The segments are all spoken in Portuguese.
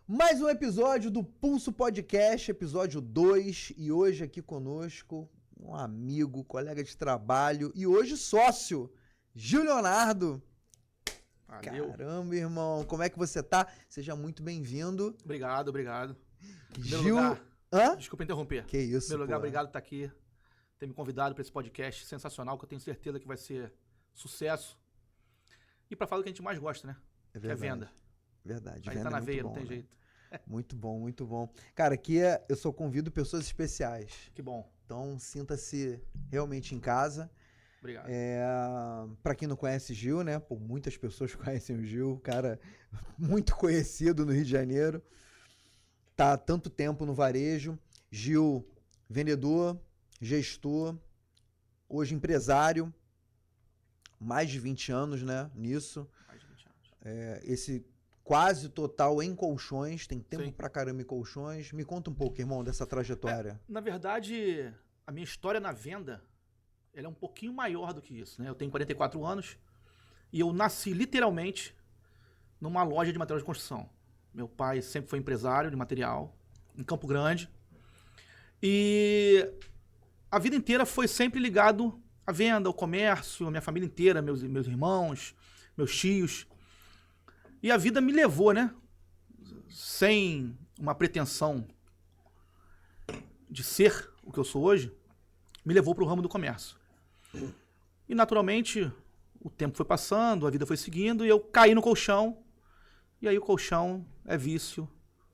Mais um episódio do Pulso Podcast, episódio 2, e hoje aqui conosco um amigo, colega de trabalho e hoje sócio, Gil Leonardo. Valeu. Caramba, irmão, como é que você tá? Seja muito bem-vindo. Obrigado. Gil... Desculpa interromper. Que isso, Em primeiro lugar, pô. obrigado por estar aqui, ter me convidado para esse podcast sensacional, que eu tenho certeza que vai ser sucesso. E para falar do que a gente mais gosta, né? É Que é verdade. venda. Verdade. Aí Venda tá na é muito veia, bom, não tem né? jeito. Muito bom, muito bom. Cara, aqui eu só convido pessoas especiais. Que bom. Então, sinta-se realmente em casa. Obrigado. Pra quem não conhece Gil, né? Pô, muitas pessoas conhecem o Gil, cara muito conhecido no Rio de Janeiro. Tá há tanto tempo no varejo. Gil, vendedor, gestor, hoje empresário. Mais de 20 anos, né? Nisso. Mais de 20 anos. Esse quase total em colchões. Tem tempo Sim. pra caramba em colchões. Me conta um pouco, irmão, dessa trajetória. Na verdade, a minha história na venda, ela é um pouquinho maior do que isso, né? Eu tenho 44 anos e eu nasci literalmente numa loja de material de construção. Meu pai sempre foi empresário de material em Campo Grande e a vida inteira foi sempre ligado à venda, ao comércio, a minha família inteira, meus irmãos, meus tios. E a vida me levou, né? Sem uma pretensão de ser o que eu sou hoje, me levou para o ramo do comércio. E naturalmente o tempo foi passando, a vida foi seguindo e eu caí no colchão. E aí o colchão é vício,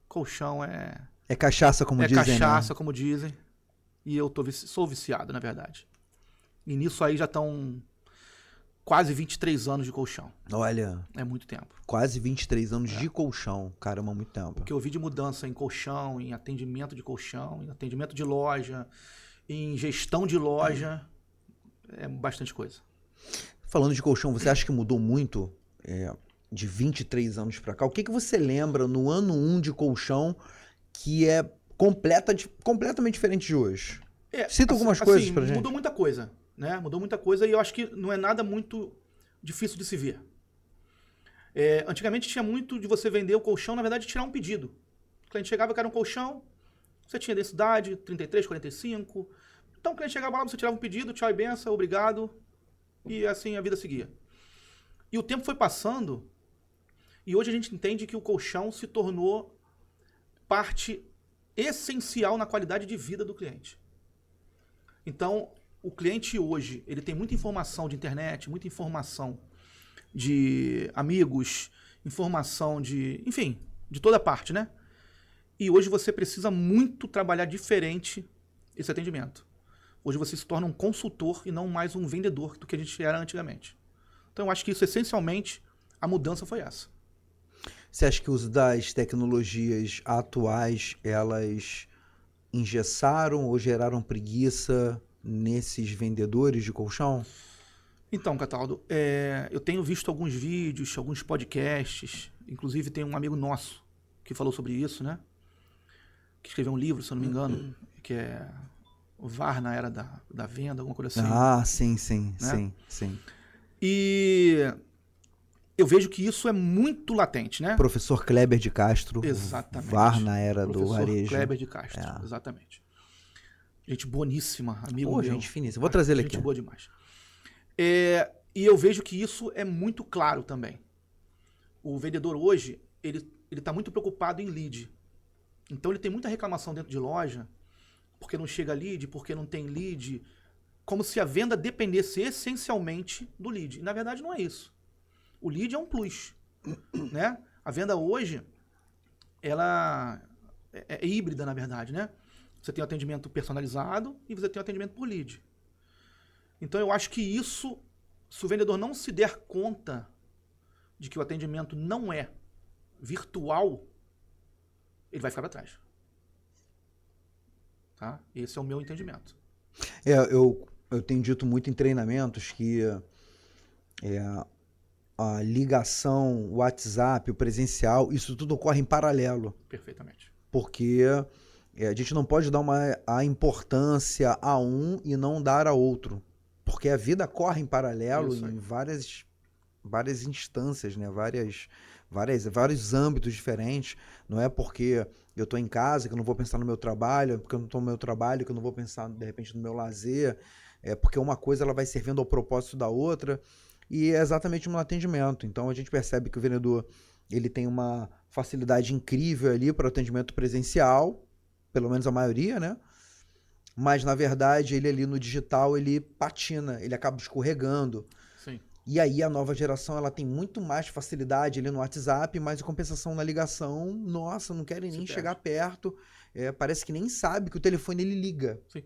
colchão é cachaça, como dizem, cachaça, né? como dizem. E eu sou viciado, na verdade. E nisso aí já estão quase 23 anos de colchão. Olha, É muito tempo. quase 23 anos de colchão. Caramba, muito tempo. O que eu vi de mudança em colchão, em atendimento de colchão, em atendimento de loja, em gestão de loja, é bastante coisa. Falando de colchão, você acha que mudou muito de 23 anos pra cá? O que você lembra no ano 1 de colchão que é completamente diferente de hoje? Cita algumas coisas pra gente. Mudou muita coisa, né? Mudou muita coisa e eu acho que não é nada muito difícil de se ver. Antigamente tinha muito de você vender o colchão, na verdade, tirar um pedido. O cliente chegava e queria um colchão, você tinha densidade, 33, 45. Então o cliente chegava lá, você tirava um pedido, tchau e benção, obrigado. E assim a vida seguia. E o tempo foi passando e hoje a gente entende que o colchão se tornou parte essencial na qualidade de vida do cliente. Então, o cliente hoje, ele tem muita informação de internet, muita informação de amigos, informação de, enfim, de toda parte, né? E hoje você precisa muito trabalhar diferente esse atendimento. Hoje você se torna um consultor e não mais um vendedor do que a gente era antigamente. Então eu acho que isso, essencialmente, a mudança foi essa. Você acha que o uso das tecnologias atuais, elas engessaram ou geraram preguiça nesses vendedores de colchão? Então, Cataldo, eu tenho visto alguns vídeos, alguns podcasts, inclusive tem um amigo nosso que falou sobre isso, né? Que escreveu um livro, se eu não me engano, que é o VAR na Era da Venda, alguma coisa assim. Ah, sim, né? sim. E eu vejo que isso é muito latente, né? Professor Kleber de Castro. Exatamente. VAR na Era do Professor varejo. Kleber de Castro, exatamente. Gente boníssima, amigo meu. Gente finíssima. Vou trazer ele aqui. Gente boa demais. E eu vejo que isso é muito claro também. O vendedor hoje, ele está muito preocupado em lead. Então ele tem muita reclamação dentro de loja, porque não chega lead, porque não tem lead, como se a venda dependesse essencialmente do lead. E na verdade não é isso. O lead é um plus, né? A venda hoje, ela é híbrida, na verdade, né? Você tem o atendimento personalizado e você tem o atendimento por lead. Então eu acho que isso, se o vendedor não se der conta de que o atendimento não é virtual, ele vai ficar para trás. Tá? Esse é o meu entendimento. Eu tenho dito muito em treinamentos que a ligação, o WhatsApp, o presencial, isso tudo ocorre em paralelo. Perfeitamente. Porque a gente não pode dar a importância a um e não dar a outro. Porque a vida corre em paralelo em várias várias instâncias, né? Vários âmbitos diferentes. Não é porque eu estou em casa que eu não vou pensar no meu trabalho, porque eu não estou no meu trabalho que eu não vou pensar, de repente, no meu lazer. É porque uma coisa ela vai servindo ao propósito da outra. E é exatamente no atendimento. Então, a gente percebe que o vendedor ele tem uma facilidade incrível ali para o atendimento presencial, pelo menos a maioria, né? Mas, na verdade, ele ali no digital, ele patina, ele acaba escorregando. Sim. E aí a nova geração ela tem muito mais facilidade ali no WhatsApp, mas em compensação na ligação, nossa, não querem nem chegar perto. Parece que nem sabe que o telefone ele liga. Sim.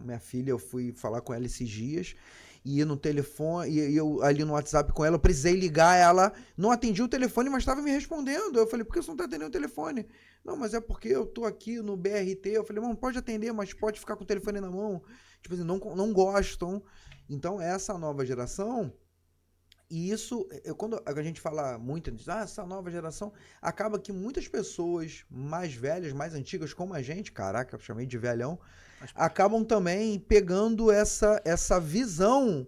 Minha filha, eu fui falar com ela esses dias e no telefone, e eu ali no WhatsApp com ela, eu precisei ligar, ela não atendia o telefone, mas estava me respondendo. Eu falei, por que você não está atendendo o telefone? Não, mas é porque eu tô aqui no BRT. Eu falei, mano, pode atender, mas pode ficar com o telefone na mão. Tipo assim, não gostam. Então, essa nova geração, e isso, quando a gente fala muito, diz, essa nova geração, acaba que muitas pessoas mais velhas, mais antigas, como a gente, caraca, eu chamei de velhão, acabam também pegando essa visão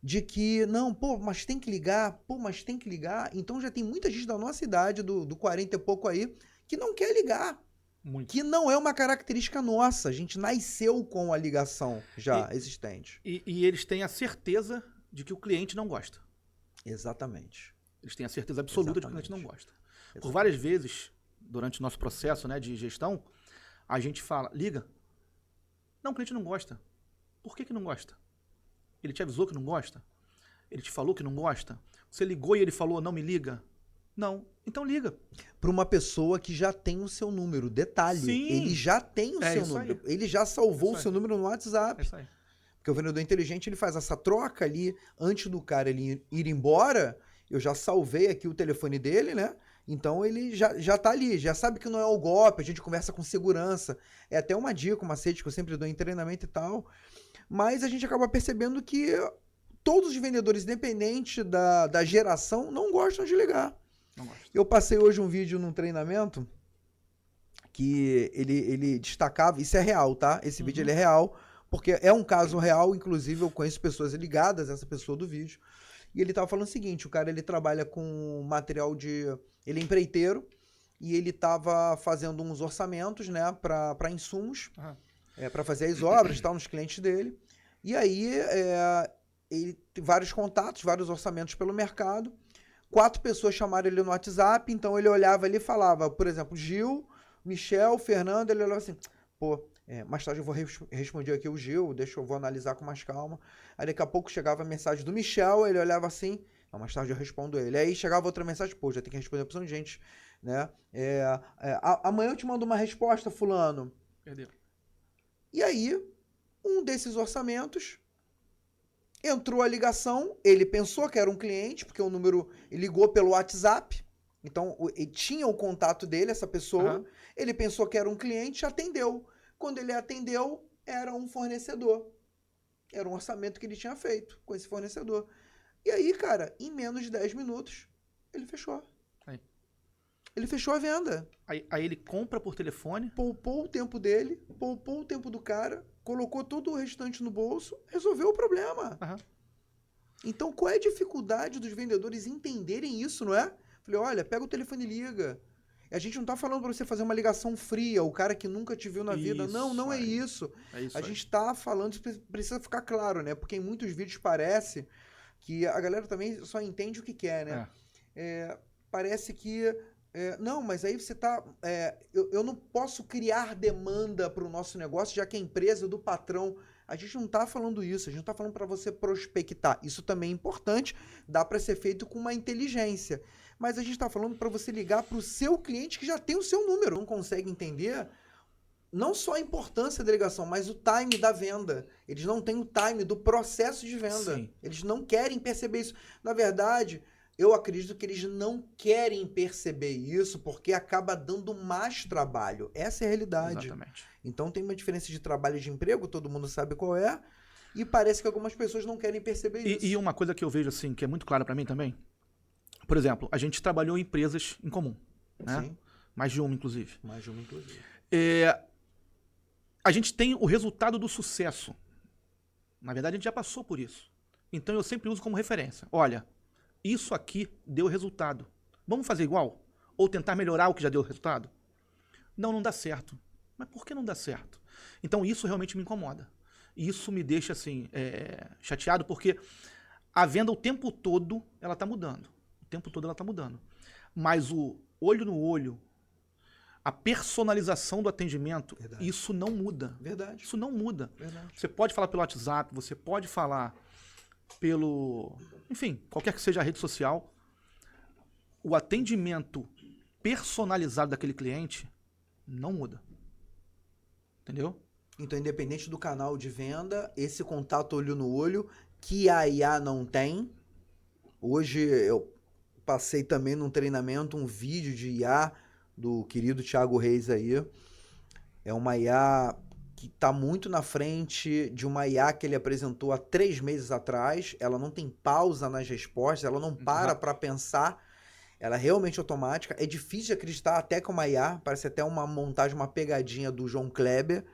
de que, não, pô, mas tem que ligar, pô, mas tem que ligar. Então já tem muita gente da nossa idade, do 40 e pouco aí, que não quer ligar. Muito. Que não é uma característica nossa. A gente nasceu com a ligação já existente. E eles têm a certeza de que o cliente não gosta. Exatamente. Eles têm a certeza absoluta de que o cliente não gosta. Por várias vezes, durante o nosso processo, né, de gestão, a gente fala, liga. Não, o cliente não gosta. Por que não gosta? Ele te avisou que não gosta? Ele te falou que não gosta? Você ligou e ele falou, não me liga? Não. Então liga. Para uma pessoa que já tem o seu número. Detalhe, Sim. ele já tem o seu número. Ele já salvou o seu número no WhatsApp. É isso aí. Porque o vendedor inteligente ele faz essa troca ali, antes do cara ele ir embora, eu já salvei aqui o telefone dele, né? Então ele já tá ali, já sabe que não é o golpe, a gente conversa com segurança. É até uma dica, uma macete que eu sempre dou em treinamento e tal. Mas a gente acaba percebendo que todos os vendedores, independente da geração, não gostam de ligar. Não gosto. Eu passei hoje um vídeo num treinamento que ele destacava, isso é real, tá? Esse vídeo ele é real, porque é um caso real, inclusive eu conheço pessoas ligadas a essa pessoa do vídeo. E ele tava falando o seguinte, o cara ele trabalha com material ele é empreiteiro e ele tava fazendo uns orçamentos, né, para insumos, para fazer as obras e tal, nos clientes dele. E aí ele tem vários contatos, vários orçamentos pelo mercado. 4 pessoas chamaram ele no WhatsApp, então ele olhava ali e falava, por exemplo, Gil, Michel, Fernando, ele olhava assim, pô, mais tarde eu vou responder aqui o Gil, eu vou analisar com mais calma. Aí daqui a pouco chegava a mensagem do Michel, ele olhava assim, não, mais tarde eu respondo ele. Aí chegava outra mensagem, pô, já tem que responder a opção de gente, né? Amanhã eu te mando uma resposta, fulano. Perdeu. E aí, um desses orçamentos, entrou a ligação, ele pensou que era um cliente, porque o número, ele ligou pelo WhatsApp, então ele tinha o contato dele, essa pessoa, ele pensou que era um cliente, atendeu. Quando ele atendeu, era um fornecedor. Era um orçamento que ele tinha feito com esse fornecedor. E aí, cara, em menos de 10 minutos, ele fechou. Ele fechou a venda. Aí ele compra por telefone. Poupou o tempo dele, poupou o tempo do cara, colocou todo o restante no bolso, resolveu o problema. Então, qual é a dificuldade dos vendedores entenderem isso, não é? Falei, olha, pega o telefone e liga. A gente não tá falando para você fazer uma ligação fria, o cara que nunca te viu na vida. Não é isso. A gente tá falando, isso precisa ficar claro, né? Porque em muitos vídeos parece que a galera também só entende o que quer, né? Parece que... não, mas aí você tá... eu não posso criar demanda para o nosso negócio, já que a empresa do patrão... A gente não tá falando isso, a gente não tá falando para você prospectar. Isso também é importante, dá para ser feito com uma inteligência. Mas a gente tá falando para você ligar para o seu cliente que já tem o seu número. Não consegue entender não só a importância da ligação, mas o time da venda. Eles não têm o time do processo de venda. Sim. Eles não querem perceber isso. Na verdade... Eu acredito que eles não querem perceber isso porque acaba dando mais trabalho. Essa é a realidade. Exatamente. Então tem uma diferença de trabalho e de emprego, todo mundo sabe qual é, e parece que algumas pessoas não querem perceber isso. E uma coisa que eu vejo assim, que é muito clara para mim também, por exemplo, a gente trabalhou em empresas em comum, né? Sim. Mais de uma, inclusive. Mais de uma, inclusive. A gente tem o resultado do sucesso. Na verdade, a gente já passou por isso. Então eu sempre uso como referência. Olha, isso aqui deu resultado. Vamos fazer igual? Ou tentar melhorar o que já deu resultado? Não, não dá certo. Mas por que não dá certo? Então isso realmente me incomoda. Isso me deixa assim, chateado, porque a venda o tempo todo ela está mudando. O tempo todo ela está mudando. Mas o olho no olho, a personalização do atendimento, Verdade. isso não muda. Verdade. Isso não muda. Verdade. Você pode falar pelo WhatsApp, você pode falar pelo... Enfim, qualquer que seja a rede social. O atendimento personalizado daquele cliente não muda. Entendeu? Então, independente do canal de venda, esse contato olho no olho, que a IA não tem. Hoje eu passei também num treinamento um vídeo de IA do querido Thiago Reis aí. É uma IA que está muito na frente de uma IA que ele apresentou há 3 meses atrás. Ela não tem pausa nas respostas, ela não para pensar. Ela é realmente automática. É difícil de acreditar até que é uma IA. Parece até uma montagem, uma pegadinha do João Kleber.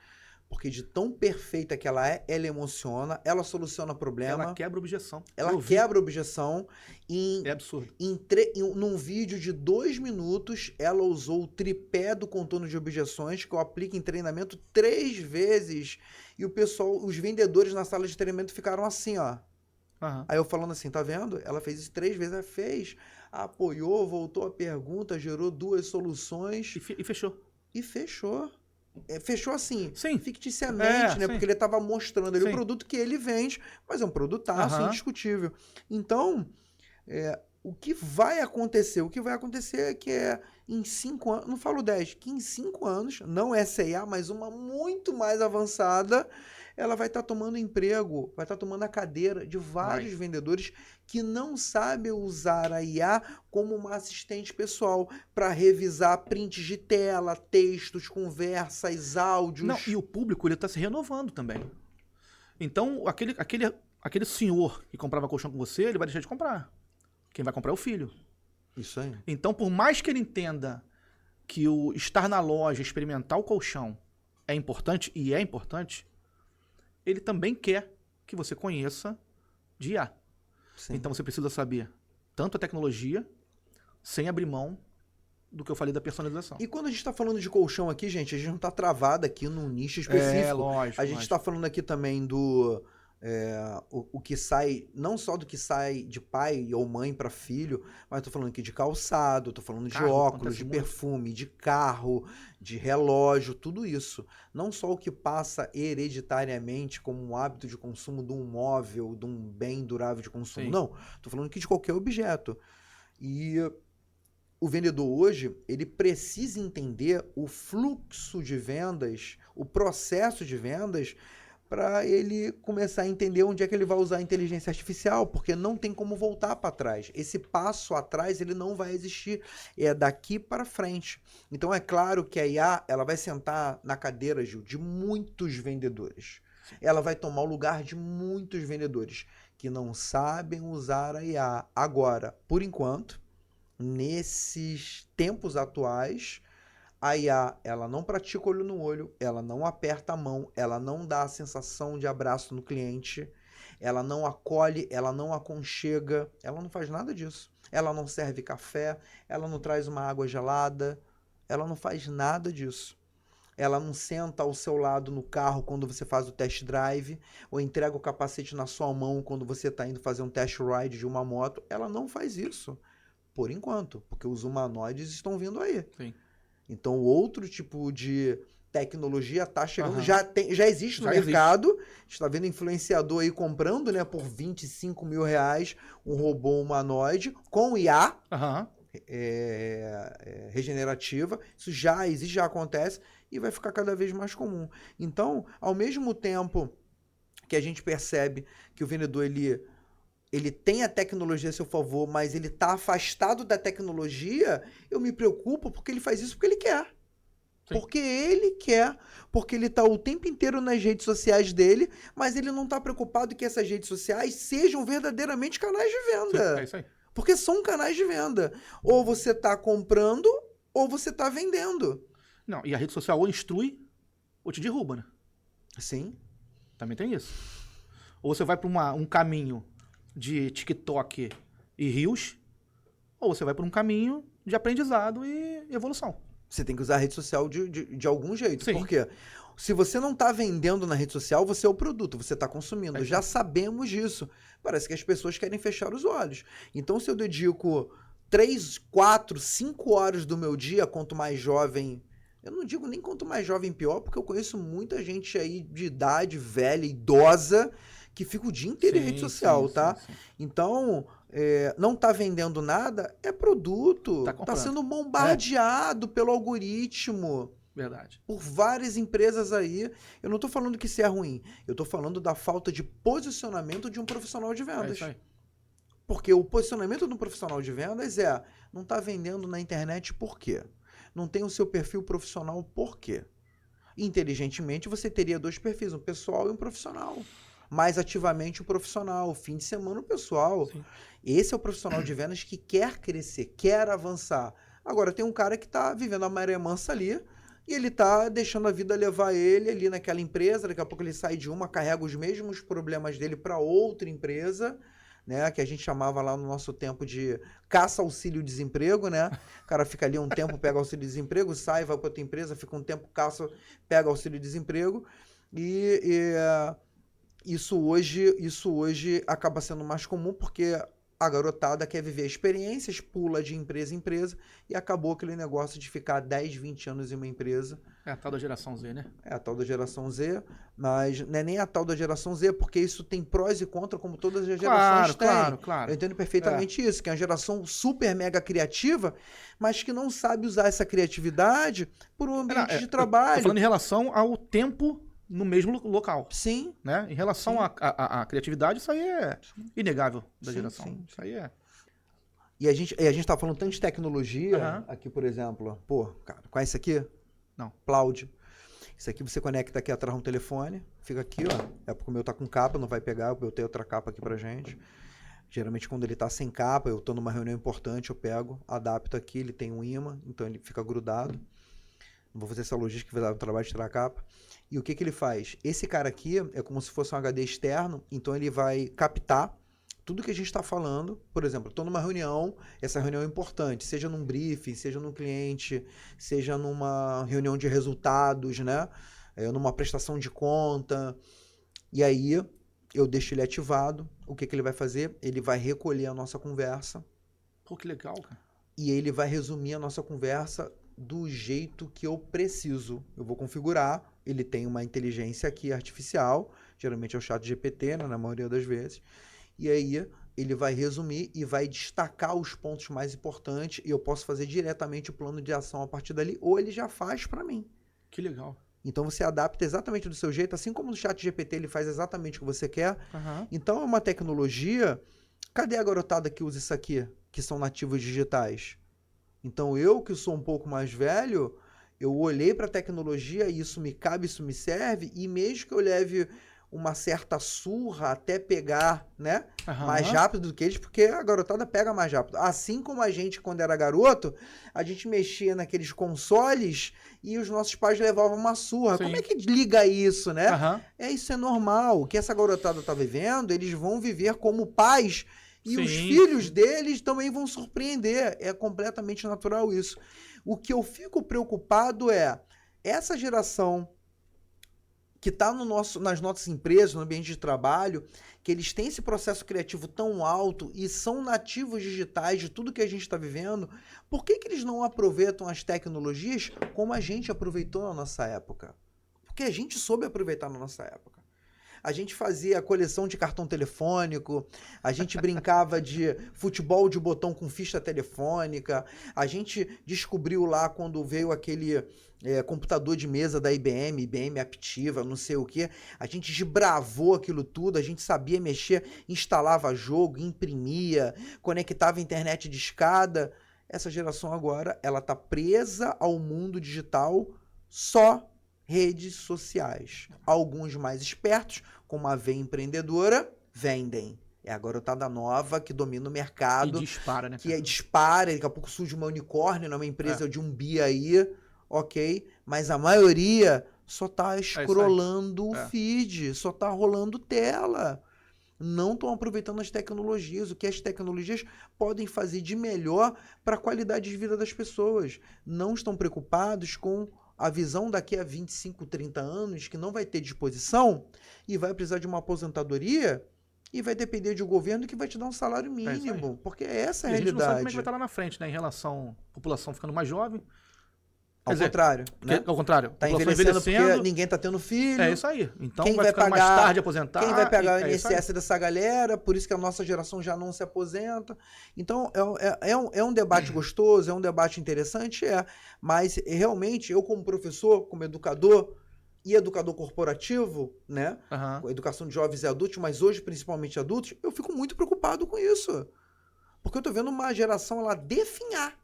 Porque de tão perfeita que ela emociona, ela soluciona problema. Ela quebra objeção. Ela quebra objeção. É absurdo. Num vídeo de 2 minutos, ela usou o tripé do contorno de objeções, que eu aplico em treinamento 3 vezes. E o pessoal, os vendedores na sala de treinamento ficaram assim, ó. Uhum. Aí eu falando assim, tá vendo? Ela fez isso 3 vezes, ela fez, apoiou, voltou a pergunta, gerou 2 soluções. E fechou. E fechou. Fechou assim, sim, ficticiamente, né? Sim. Porque ele estava mostrando ali sim. o produto que ele vende, mas é um produtaço indiscutível. Então, o que vai acontecer? O que vai acontecer é que em 5 anos, não falo 10, que em 5 anos, não essa IA, mas uma muito mais avançada, ela vai estar tomando emprego, vai estar tomando a cadeira de vários vendedores que não sabem usar a IA como uma assistente pessoal para revisar prints de tela, textos, conversas, áudios. Não, e o público ele está se renovando também. Então, aquele senhor que comprava colchão com você, ele vai deixar de comprar. Quem vai comprar é o filho. Isso aí. Então, por mais que ele entenda que o estar na loja, experimentar o colchão é importante, e é importante, ele também quer que você conheça de IA. Sim. Então você precisa saber tanto a tecnologia, sem abrir mão do que eu falei da personalização. E quando a gente está falando de colchão aqui, gente, a gente não está travado aqui num nicho específico. Lógico. A gente está falando aqui também do... o que sai, não só do que sai de pai ou mãe para filho, mas tô falando aqui de calçado, tô falando de óculos, de perfume, de carro, de relógio, tudo isso. Não só o que passa hereditariamente como um hábito de consumo de um móvel, de um bem durável de consumo. Sim. Não, tô falando aqui de qualquer objeto. E o vendedor hoje, ele precisa entender o fluxo de vendas, o processo de vendas, para ele começar a entender onde é que ele vai usar a inteligência artificial, porque não tem como voltar para trás. Esse passo atrás, ele não vai existir, é daqui para frente. Então é claro que a IA, ela vai sentar na cadeira, Gil, de muitos vendedores. Ela vai tomar o lugar de muitos vendedores que não sabem usar a IA. Agora, por enquanto, nesses tempos atuais, a IA, ela não pratica olho no olho, ela não aperta a mão, ela não dá a sensação de abraço no cliente, ela não acolhe, ela não aconchega, ela não faz nada disso. Ela não serve café, ela não traz uma água gelada, ela não faz nada disso. Ela não senta ao seu lado no carro quando você faz o test drive, ou entrega o capacete na sua mão quando você está indo fazer um test ride de uma moto. Ela não faz isso, por enquanto, porque os humanoides estão vindo aí. Sim. Então, outro tipo de tecnologia está chegando, já existe no mercado. A gente está vendo influenciador aí comprando, né, por R$25 mil um robô humanoide com IA regenerativa. Isso já existe, já acontece e vai ficar cada vez mais comum. Então, ao mesmo tempo que a gente percebe que o vendedor ele tem a tecnologia a seu favor, mas ele está afastado da tecnologia, eu me preocupo porque ele faz isso porque ele quer. Sim. Porque ele quer, porque ele está o tempo inteiro nas redes sociais dele, mas ele não está preocupado que essas redes sociais sejam verdadeiramente canais de venda. Sim, é isso aí. Porque são canais de venda. Ou você está comprando, ou você está vendendo. Não, e a rede social ou instrui, ou te derruba, né? Sim. Também tem isso. Ou você vai para um caminho de TikTok e rios, ou você vai por um caminho de aprendizado e evolução. Você tem que usar a rede social de algum jeito. Sim. Por quê? Se você não está vendendo na rede social, você é o produto, você está consumindo. É isso Já aí. sabemos disso. Parece que as pessoas querem fechar os olhos. Então, se eu dedico 3, 4, 5 horas do meu dia, quanto mais jovem... Eu não digo nem quanto mais jovem pior, porque eu conheço muita gente aí de idade velha, idosa, que fica o dia inteiro em rede social, tá? Sim. Então, não tá vendendo nada, é produto. Tá Tá comprando. sendo bombardeado pelo algoritmo. Verdade. Por várias empresas aí. Eu não tô falando que isso é ruim. Eu tô falando da falta de posicionamento de um profissional de É vendas. isso aí. Porque o posicionamento de um profissional de vendas é, não tá vendendo na internet por quê? Não tem o seu perfil profissional por quê? Inteligentemente, você teria 2 perfis, um pessoal e um profissional. Mais ativamente o profissional, fim de semana o pessoal. Sim. Esse é o profissional de vendas que quer crescer, quer avançar. Agora, tem um cara que está vivendo a maré mansa ali e ele está deixando a vida levar ele ali naquela empresa. Daqui a pouco ele sai de uma, carrega os mesmos problemas dele para outra empresa, né? Que a gente chamava lá no nosso tempo de caça-auxílio-desemprego, né? O cara fica ali um tempo, pega auxílio-desemprego, sai, vai para outra empresa, fica um tempo, caça, pega auxílio-desemprego. Isso hoje acaba sendo mais comum porque a garotada quer viver experiências, pula de empresa em empresa e acabou aquele negócio de ficar 10, 20 anos em uma empresa. É a tal da geração Z, né? É a tal da geração Z, mas não é nem a tal da geração Z, porque isso tem prós e contras, como todas as gerações têm. Claro. Eu entendo perfeitamente isso, que é uma geração super mega criativa, mas que não sabe usar essa criatividade por um ambiente de trabalho. Tô falando em relação ao tempo no mesmo local, Sim. né? Em relação à criatividade, isso aí é inegável da Sim, geração. sim. Isso aí é... E a gente tá falando tanto de tecnologia, Aham. aqui, por exemplo. Pô, cara, conhece isso aqui? Não. Cloud. Isso aqui você conecta aqui atrás no telefone, fica aqui, ó. É porque o meu tá com capa, não vai pegar, eu tenho outra capa aqui pra gente. Geralmente quando ele tá sem capa, eu tô numa reunião importante, eu pego, adapto aqui, ele tem um imã, então ele fica grudado. Não vou fazer essa logística que vai dar o trabalho de tirar a capa. E o que ele faz? Esse cara aqui é como se fosse um HD externo, então ele vai captar tudo que a gente está falando. Por exemplo, estou numa reunião, essa reunião é importante, seja num briefing, seja num cliente, seja numa reunião de resultados, né? Numa prestação de conta. E aí eu deixo ele ativado. O que ele vai fazer? Ele vai recolher a nossa conversa. Pô, que legal, cara. E ele vai resumir a nossa conversa do jeito que eu preciso. Eu vou configurar, ele tem uma inteligência aqui artificial, geralmente é o ChatGPT, né, na maioria das vezes, e aí ele vai resumir e vai destacar os pontos mais importantes e eu posso fazer diretamente o plano de ação a partir dali, ou ele já faz para mim. Que legal. Então você adapta exatamente do seu jeito, assim como no ChatGPT ele faz exatamente o que você quer. Uhum. Então é uma tecnologia... Cadê a garotada que usa isso aqui, que são nativos digitais? Então eu, que sou um pouco mais velho, eu olhei para a tecnologia e isso me cabe, isso me serve, e mesmo que eu leve uma certa surra até pegar, né, mais rápido do que eles, porque a garotada pega mais rápido. Assim como a gente, quando era garoto, a gente mexia naqueles consoles e os nossos pais levavam uma surra. Sim. Como é que liga isso, né? Uhum. Isso é normal. O que essa garotada tá vivendo, eles vão viver como pais e Sim, os filhos deles também vão surpreender. É completamente natural isso. O que eu fico preocupado é essa geração que está nas nossas empresas, no ambiente de trabalho, que eles têm esse processo criativo tão alto e são nativos digitais de tudo que a gente está vivendo, por que eles não aproveitam as tecnologias como a gente aproveitou na nossa época? Porque a gente soube aproveitar na nossa época. A gente fazia a coleção de cartão telefônico, a gente brincava de futebol de botão com ficha telefônica, a gente descobriu lá quando veio aquele computador de mesa da IBM Aptiva, não sei o que, a gente desbravou aquilo tudo, a gente sabia mexer, instalava jogo, imprimia, conectava a internet de escada. Essa geração agora, ela tá presa ao mundo digital só redes sociais. Alguns mais espertos, como a Veia Empreendedora, vendem. É a garotada nova que domina o mercado. E dispara, né? Que dispara, daqui a pouco surge uma unicórnio, uma empresa de 1 bi aí, ok? Mas a maioria só tá scrollando o feed, só tá rolando tela. não estão aproveitando as tecnologias, o que as tecnologias podem fazer de melhor para a qualidade de vida das pessoas. Não estão preocupados com a visão daqui a 25, 30 anos, que não vai ter disposição e vai precisar de uma aposentadoria e vai depender de um governo que vai te dar um salário mínimo, porque essa é a E a gente não sabe realidade. como é que vai estar lá na frente, né? Em relação à população ficando mais jovem. Ao contrário, né? Ao contrário. Tá população envelhecendo porque ninguém tá tendo filho. É isso aí. Então Quem vai ficando mais tarde aposentar. Quem vai pegar o é isso aí. INSS dessa galera, por isso que a nossa geração já não se aposenta. Então, é um debate gostoso, é um debate interessante, mas realmente, eu como professor, como educador e educador corporativo, né, com a educação de jovens e adultos, mas hoje principalmente adultos, eu fico muito preocupado com isso. Porque eu tô vendo uma geração ela definhar.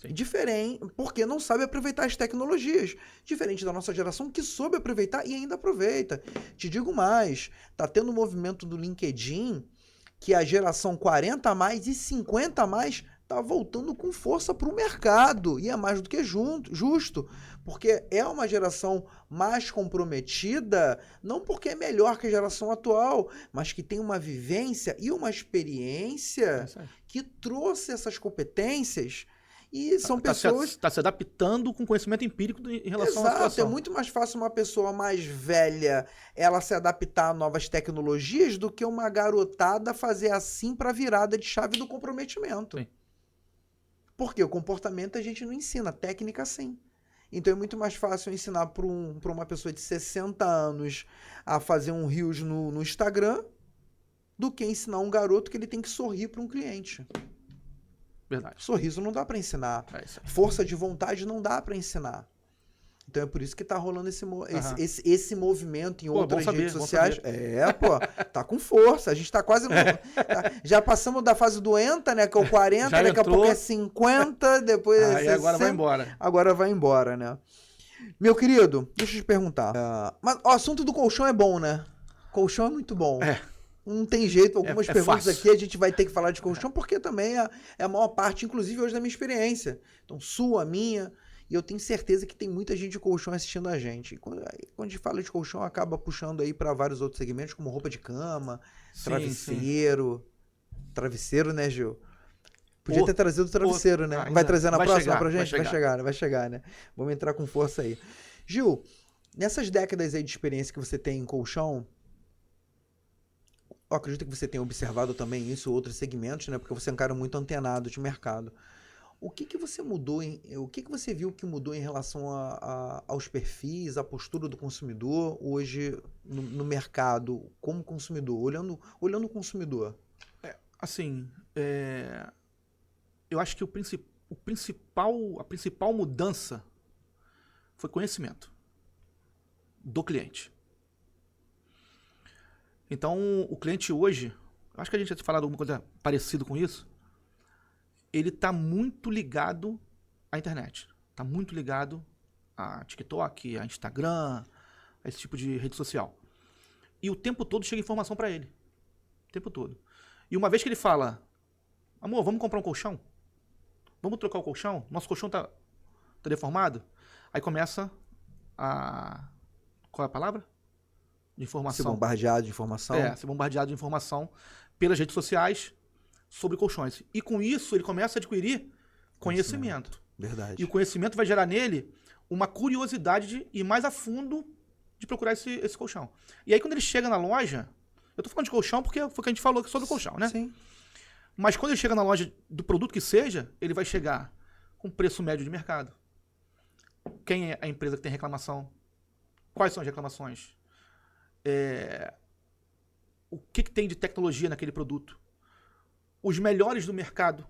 Sim. Diferente, porque não sabe aproveitar as tecnologias. Diferente da nossa geração que soube aproveitar e ainda aproveita. Te digo mais, tá tendo um movimento do LinkedIn que a geração 40 a mais e 50 a mais tá voltando com força para o mercado. E é mais do que justo. Porque é uma geração mais comprometida, não porque é melhor que a geração atual, mas que tem uma vivência e uma experiência que trouxe essas competências. E são pessoas... Está se adaptando com conhecimento empírico em relação à situação. É muito mais fácil uma pessoa mais velha ela se adaptar a novas tecnologias do que uma garotada fazer assim para a virada de chave do comprometimento. Sim. Porque o comportamento a gente não ensina, técnica sim. Então é muito mais fácil ensinar para uma pessoa de 60 anos a fazer um Reels no Instagram do que ensinar um garoto que ele tem que sorrir para um cliente. Verdade. Sorriso não dá para ensinar. Força de vontade não dá para ensinar. Então é por isso que tá rolando esse movimento em outras redes sociais. Tá com força. A gente tá quase... já passamos da fase doenta, né? Que é o 40, já daqui a pouco é 50, depois é 60. Agora vai embora. Agora vai embora, né? Meu querido, deixa eu te perguntar. Mas o assunto do colchão é bom, né? Colchão é muito bom. Não tem jeito, algumas perguntas fácil. aqui a gente vai ter que falar de colchão, porque também é a maior parte, inclusive hoje, da minha experiência. Então, sua, minha, e eu tenho certeza que tem muita gente de colchão assistindo a gente. E quando a gente fala de colchão, acaba puxando aí para vários outros segmentos, como roupa de cama, travesseiro. Sim. Travesseiro, né, Gil? Podia ter trazido o travesseiro, né? Vai trazer na próxima pra gente? Vai chegar, né? Vamos entrar com força aí. Gil, nessas décadas aí de experiência que você tem em colchão, eu acredito que você tenha observado também isso, outros segmentos, né? Porque você é um cara muito antenado de mercado. O que você mudou, o que você viu que mudou em relação aos perfis, à postura do consumidor hoje no mercado, como consumidor, olhando o consumidor? Eu acho que a principal mudança foi conhecimento do cliente. Então, o cliente hoje, acho que a gente já tinha falado alguma coisa parecida com isso, ele está muito ligado à internet. Está muito ligado a TikTok, a Instagram, a esse tipo de rede social. E o tempo todo chega informação para ele. O tempo todo. E uma vez que ele fala, amor, vamos comprar um colchão? Vamos trocar o colchão? Nosso colchão tá deformado? Aí começa a... Qual é a palavra? De informação. Ser bombardeado de informação. Ser bombardeado de informação pelas redes sociais sobre colchões. E com isso ele começa a adquirir conhecimento. Verdade. E o conhecimento vai gerar nele uma curiosidade de ir mais a fundo de procurar esse colchão. E aí quando ele chega na loja, eu tô falando de colchão porque foi o que a gente falou sobre o colchão, né? Sim. Mas quando ele chega na loja do produto que seja, ele vai chegar com preço médio de mercado. Quem é a empresa que tem reclamação? Quais são as reclamações? O que tem de tecnologia naquele produto? Os melhores do mercado.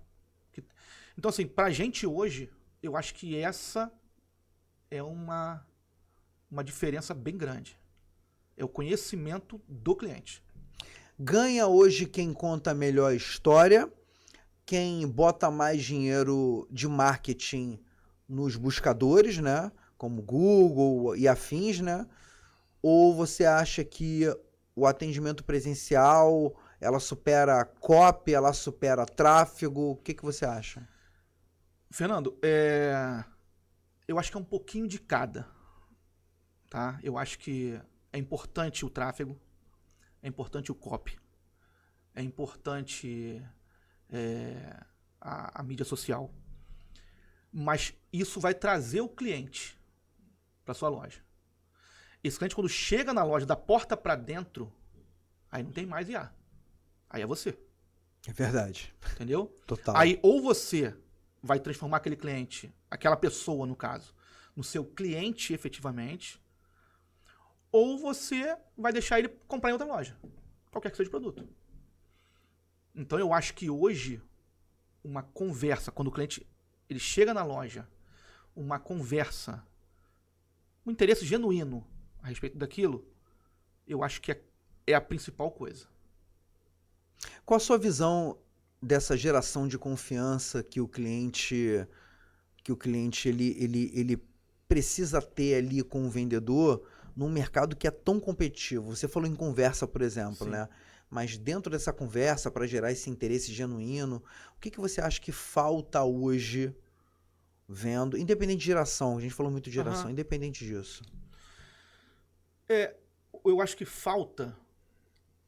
Então, assim, pra gente hoje, eu acho que essa é uma diferença bem grande. É o conhecimento do cliente. Ganha hoje quem conta a melhor história, quem bota mais dinheiro de marketing nos buscadores, né? Como Google e afins, né? Ou você acha que o atendimento presencial, ela supera copy, ela supera tráfego? O que você acha? Fernando, eu acho que é um pouquinho de cada. Tá? Eu acho que é importante o tráfego, é importante o copy. é importante a mídia social. Mas isso vai trazer o cliente para sua loja. Esse cliente, quando chega na loja, da porta para dentro, aí não tem mais IA. Aí é você. É verdade. Entendeu? Total. Aí ou você vai transformar aquele cliente, aquela pessoa, no caso, no seu cliente efetivamente, ou você vai deixar ele comprar em outra loja. Qualquer que seja o produto. Então eu acho que hoje, uma conversa, quando o cliente ele chega na loja, uma conversa, um interesse genuíno a respeito daquilo, eu acho que é a principal coisa. Qual a sua visão dessa geração de confiança que o cliente ele precisa ter ali com o vendedor num mercado que é tão competitivo? Você falou em conversa, por exemplo, Sim. né? Mas dentro dessa conversa, para gerar esse interesse genuíno, o que você acha que falta hoje vendo, independente de geração, a gente falou muito de geração, independente disso? Eu acho que falta,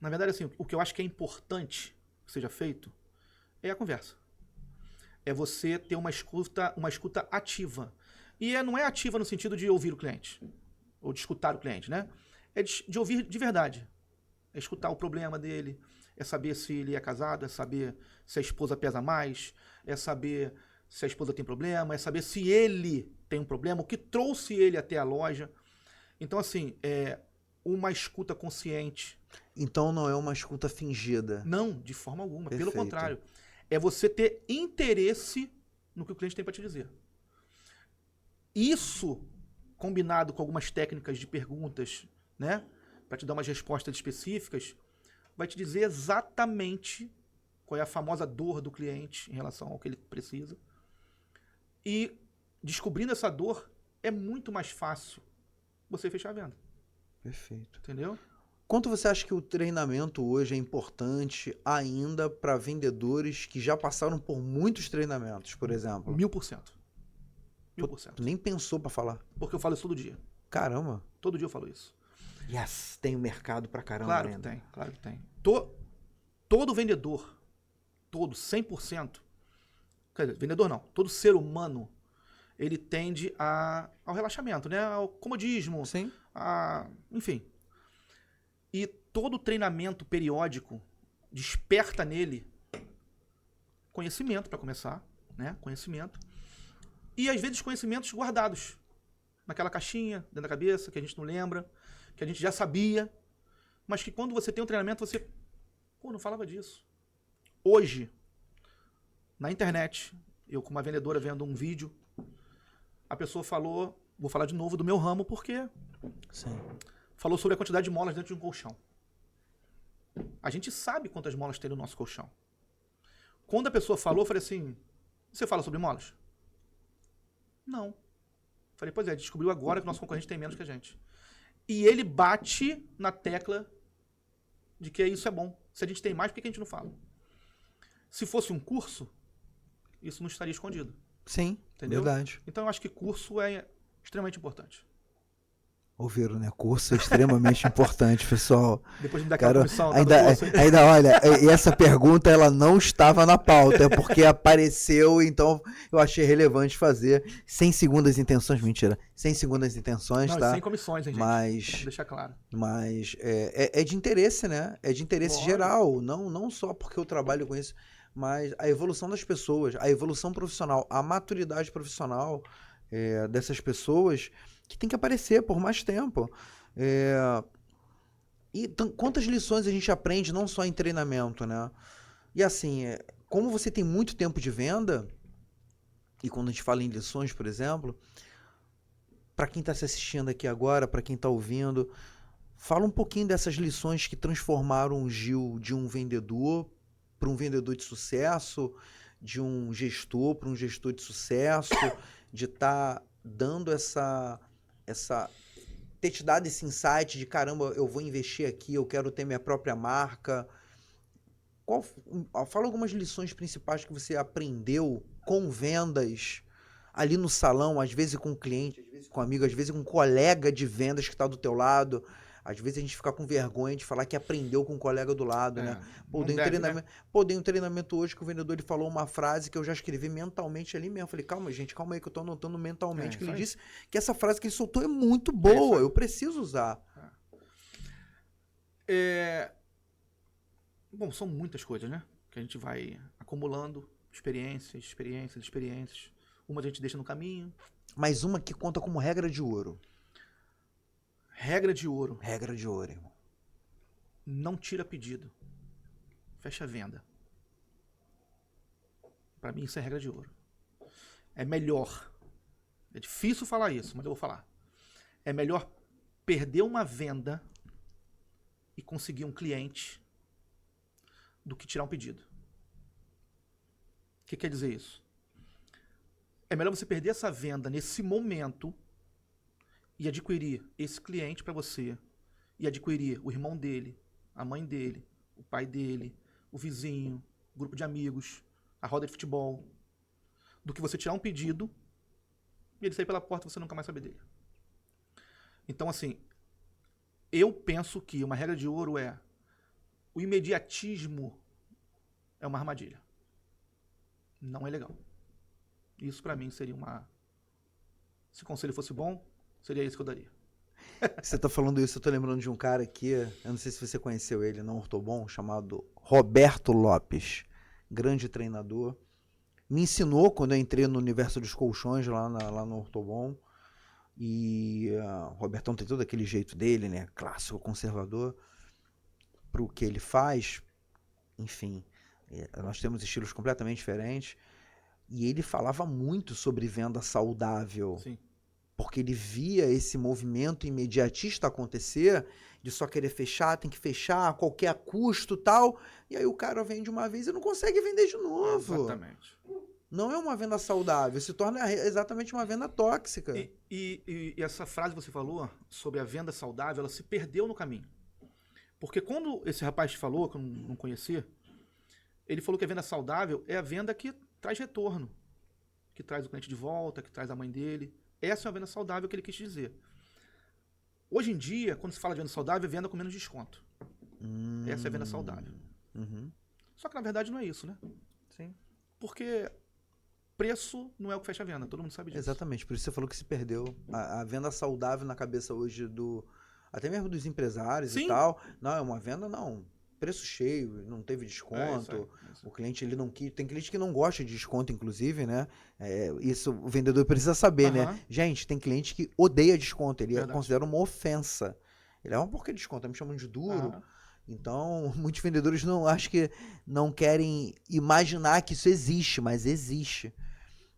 na verdade, assim, o que eu acho que é importante que seja feito é a conversa. É você ter uma escuta ativa. E não é ativa no sentido de ouvir o cliente, ou de escutar o cliente, né? É de ouvir de verdade. É escutar o problema dele, é saber se ele é casado, é saber se a esposa pesa mais, é saber se a esposa tem problema, é saber se ele tem um problema, o que trouxe ele até a loja. Então, assim, é uma escuta consciente. Então não é uma escuta fingida. Não, de forma alguma. Perfeito. Pelo contrário. É você ter interesse no que o cliente tem para te dizer. Isso, combinado com algumas técnicas de perguntas, né, para te dar umas respostas específicas, vai te dizer exatamente qual é a famosa dor do cliente em relação ao que ele precisa. E descobrindo essa dor, é muito mais fácil você fechar a venda. Perfeito. Entendeu? Quanto você acha que o treinamento hoje é importante ainda para vendedores que já passaram por muitos treinamentos, por exemplo? 1000%. 1000%. Tu nem pensou para falar. Porque eu falo isso todo dia. Caramba. Todo dia eu falo isso. Yes, tem mercado pra caramba Claro ainda. que tem, claro que tem. Todo vendedor, 100%, quer dizer, vendedor não, todo ser humano, ele tende ao relaxamento, né? Ao comodismo, Sim. enfim. E todo treinamento periódico desperta nele conhecimento, para começar, né? Conhecimento. E às vezes conhecimentos guardados naquela caixinha, dentro da cabeça, que a gente não lembra, que a gente já sabia, mas que quando você tem um treinamento, você, não falava disso. Hoje, na internet, eu com uma vendedora vendo um vídeo, a pessoa falou, vou falar de novo do meu ramo, porque Sim. falou sobre a quantidade de molas dentro de um colchão. A gente sabe quantas molas tem no nosso colchão. Quando a pessoa falou, eu falei assim, você fala sobre molas? Não. Falei, pois é, descobriu agora que o nosso concorrente tem menos que a gente. E ele bate na tecla de que isso é bom. Se a gente tem mais, por que a gente não fala? Se fosse um curso, isso não estaria escondido. Sim, Entendeu? verdade. Então eu acho que curso é extremamente importante. Ouviram, né? Curso é extremamente importante, pessoal. Depois de me dar aquela comissão. Ainda, olha, e essa pergunta ela não estava na pauta, é porque apareceu, então eu achei relevante fazer, sem segundas intenções, mentira, sem segundas intenções, não, tá? sem comissões, hein, gente? Mas, Vou deixar claro. Mas é de interesse, né? É de interesse Lógico. geral, não só porque eu trabalho com isso, mas a evolução das pessoas, a evolução profissional, a maturidade profissional dessas pessoas que tem que aparecer por mais tempo. E quantas lições a gente aprende não só em treinamento, né? E assim, como você tem muito tempo de venda, e quando a gente fala em lições, por exemplo, para quem está se assistindo aqui agora, para quem está ouvindo, fala um pouquinho dessas lições que transformaram o Gil de um vendedor para um vendedor de sucesso, de um gestor para um gestor de sucesso, de estar dando ter te dado esse insight de caramba, eu vou investir aqui, eu quero ter minha própria marca. Fala algumas lições principais que você aprendeu com vendas ali no salão, às vezes com o cliente, às vezes com amigo, às vezes com um colega de vendas que está do teu lado, Às vezes a gente fica com vergonha de falar que aprendeu com o colega do lado, né? Pô, não dei um deve, treinamento, pô, dei um treinamento hoje que o vendedor ele falou uma frase que eu já escrevi mentalmente ali mesmo. Falei, calma, gente, calma aí que eu tô anotando mentalmente que ele disse que essa frase que ele soltou é muito boa, eu preciso usar. Bom, são muitas coisas, né? Que a gente vai acumulando experiências. Uma a gente deixa no caminho. Mas uma que conta como regra de ouro. Regra de ouro. Regra de ouro, irmão. Não tira pedido. Fecha a venda. Pra mim isso é regra de ouro. É melhor. É difícil falar isso, mas eu vou falar. É melhor perder uma venda e conseguir um cliente do que tirar um pedido. O que quer dizer isso? É melhor você perder essa venda nesse momento e adquirir esse cliente para você e adquirir o irmão dele, a mãe dele, o pai dele, o vizinho, o grupo de amigos, a roda de futebol, do que você tirar um pedido e ele sair pela porta e você nunca mais saber dele. Então, assim, eu penso que uma regra de ouro é o imediatismo é uma armadilha. Não é legal. Isso pra mim seria uma... Se o conselho fosse bom, seria isso que eu daria. Você tá falando isso, eu tô lembrando de um cara aqui, eu não sei se você conheceu ele, não ortobon, chamado Roberto Lopes. Grande treinador. Me ensinou quando eu entrei no universo dos colchões lá no ortobon. E o Robertão tem todo aquele jeito dele, né? Clássico, conservador. Pro que ele faz, enfim, nós temos estilos completamente diferentes. E ele falava muito sobre venda saudável. Sim. Porque ele via esse movimento imediatista acontecer, de só querer fechar, tem que fechar a qualquer custo e tal. E aí o cara vende uma vez e não consegue vender de novo. Exatamente. Não é uma venda saudável, se torna exatamente uma venda tóxica. E essa frase que você falou sobre a venda saudável, ela se perdeu no caminho. Porque quando esse rapaz te falou, que eu não conhecia, ele falou que a venda saudável é a venda que traz retorno, que traz o cliente de volta, que traz a mãe dele. Essa é a venda saudável que ele quis dizer. Hoje em dia, quando se fala de venda saudável, é venda com menos desconto. Essa é a venda saudável. Só que na verdade não é isso, né? Sim. Porque preço não é o que fecha a venda, todo mundo sabe disso. Exatamente, por isso você falou que se perdeu. A venda saudável na cabeça hoje até mesmo dos empresários e tal. Não, é uma venda, não. Preço cheio, não teve desconto. O cliente, ele não quis. Tem cliente que não gosta de desconto, inclusive, né? Isso o vendedor precisa saber, né? Gente, tem cliente que odeia desconto. Ele considera uma ofensa. Ele por que desconto? Me chamam de duro. Então, muitos vendedores acho que não querem imaginar que isso existe, mas existe.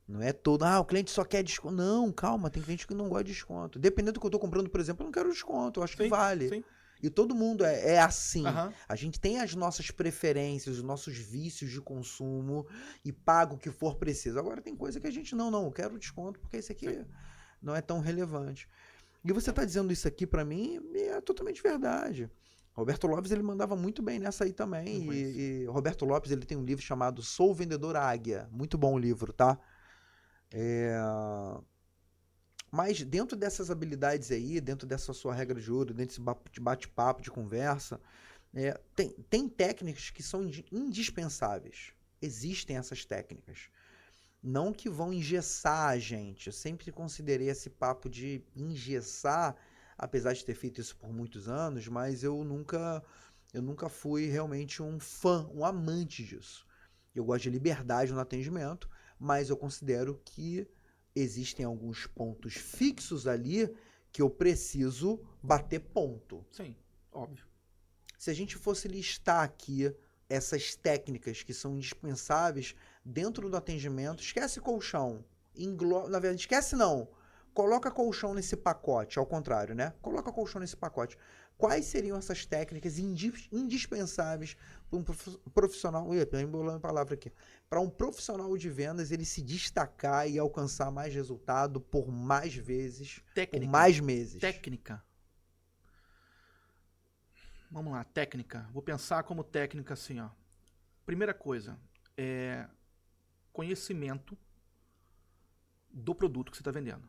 Não é todo, o cliente só quer desconto. Não, calma, tem cliente que não gosta de desconto. Dependendo do que eu estou comprando, por exemplo, eu não quero desconto, eu acho que vale. Sim. E todo mundo é assim. A gente tem as nossas preferências, os nossos vícios de consumo e paga o que for preciso. Agora tem coisa que a gente não, eu quero desconto porque esse aqui não é tão relevante. E você está dizendo isso aqui para mim, é totalmente verdade. Roberto Lopes, ele mandava muito bem nessa aí também. E Roberto Lopes, ele tem um livro chamado Sou o Vendedor Águia. Muito bom o livro, tá? Mas dentro dessas habilidades aí, dentro dessa sua regra de ouro, dentro desse bate-papo, de conversa, tem técnicas que são indispensáveis. Existem essas técnicas. Não que vão engessar a gente. Eu sempre considerei esse papo de engessar, apesar de ter feito isso por muitos anos, mas eu nunca fui realmente um fã, um amante disso. Eu gosto de liberdade no atendimento, mas eu considero que existem alguns pontos fixos ali que eu preciso bater ponto. Sim, óbvio. Se a gente fosse listar aqui essas técnicas que são indispensáveis dentro do atendimento, esquece colchão. Na verdade, esquece não. Coloca colchão nesse pacote, ao contrário, né? Coloca colchão nesse pacote. Quais seriam essas técnicas indispensáveis para um profissional... Estou embolando a palavra aqui. Para um profissional de vendas, ele se destacar e alcançar mais resultado por mais vezes, por mais meses. Técnica. Vamos lá, técnica. Vou pensar como técnica assim, ó. Primeira coisa, conhecimento do produto que você está vendendo.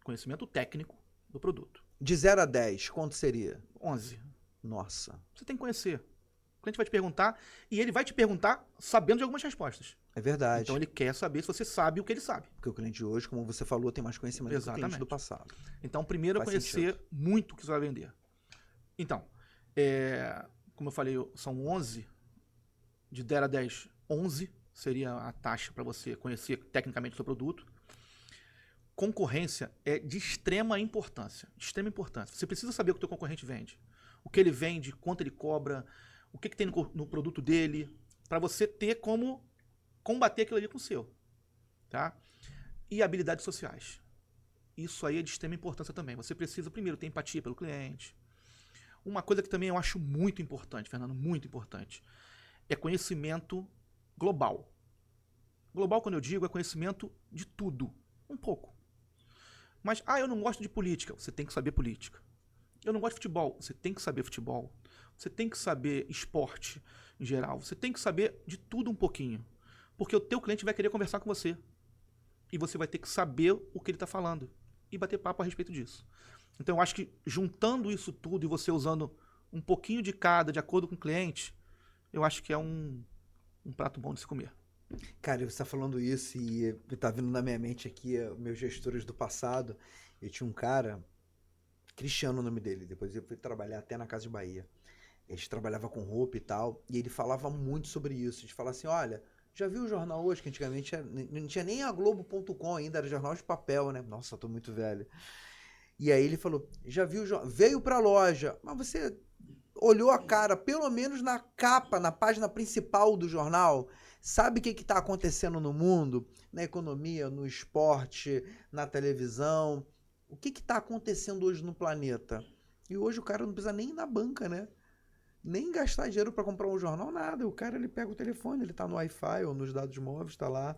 Conhecimento técnico do produto. De 0 a 10, quanto seria? 11. Nossa, Você tem que conhecer. O cliente vai te perguntar e ele vai te perguntar sabendo de algumas respostas. é verdade. Então ele quer saber se você sabe o que ele sabe. Porque o cliente de hoje, como você falou, tem mais conhecimento do que o cliente Exatamente. do passado. Então, primeiro é Faz conhecer sentido. muito o que você vai vender. Então, como eu falei, são 11. De 0 a 10, 11 seria a taxa para você conhecer tecnicamente o seu produto. Concorrência é de extrema importância. De extrema importância. Você precisa saber o que o teu concorrente vende. O que ele vende, quanto ele cobra, o que tem no produto dele, para você ter como combater aquilo ali com o seu. Tá? E habilidades sociais. Isso aí é de extrema importância também. Você precisa, primeiro, ter empatia pelo cliente. Uma coisa que também eu acho muito importante, Fernando, muito importante, é conhecimento global. Global, quando eu digo, é conhecimento de tudo. Um pouco. Mas, eu não gosto de política. Você tem que saber política. Eu não gosto de futebol. Você tem que saber futebol. Você tem que saber esporte em geral. Você tem que saber de tudo um pouquinho. Porque o teu cliente vai querer conversar com você. E você vai ter que saber o que ele está falando. E bater papo a respeito disso. Então, eu acho que juntando isso tudo e você usando um pouquinho de cada, de acordo com o cliente, eu acho que é um prato bom de se comer. Cara, você tá falando isso e tá vindo na minha mente aqui meus gestores do passado. Eu tinha um cara, Cristiano o nome dele, depois eu fui trabalhar até na Casa de Bahia. Ele trabalhava com roupa e tal, e ele falava muito sobre isso. Ele falava assim, olha, já viu o jornal hoje, que antigamente não tinha nem a Globo.com ainda, era jornal de papel, né? Nossa, eu tô muito velho. E aí ele falou, já viu, veio pra loja, mas você olhou a cara, pelo menos na capa, na página principal do jornal, sabe o que está acontecendo no mundo, na economia, no esporte, na televisão, o que está acontecendo hoje no planeta? E hoje o cara não precisa nem ir na banca, né? Nem gastar dinheiro para comprar um jornal, nada. O cara, ele pega o telefone, ele tá no Wi-Fi ou nos dados móveis, tá lá,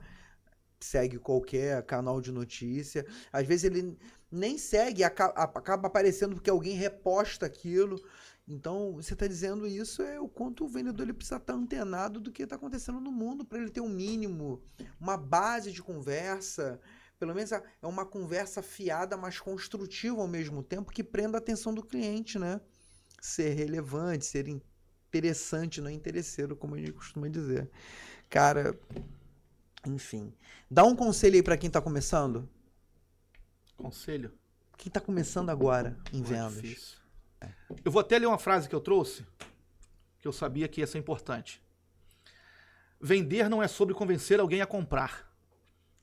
segue qualquer canal de notícia. Às vezes ele nem segue, acaba aparecendo porque alguém reposta aquilo. Então, você está dizendo isso é o quanto o vendedor ele precisa estar antenado do que está acontecendo no mundo para ele ter um mínimo, uma base de conversa. Pelo menos é uma conversa fiada, mas construtiva ao mesmo tempo, que prenda a atenção do cliente, né? Ser relevante, ser interessante, não interesseiro, como a gente costuma dizer. Cara, enfim. Dá um conselho aí para quem está começando. Conselho? Quem está começando agora em Não é vendas. difícil. Eu vou até ler uma frase que eu trouxe, que eu sabia que ia ser importante. Vender não é sobre convencer alguém a comprar.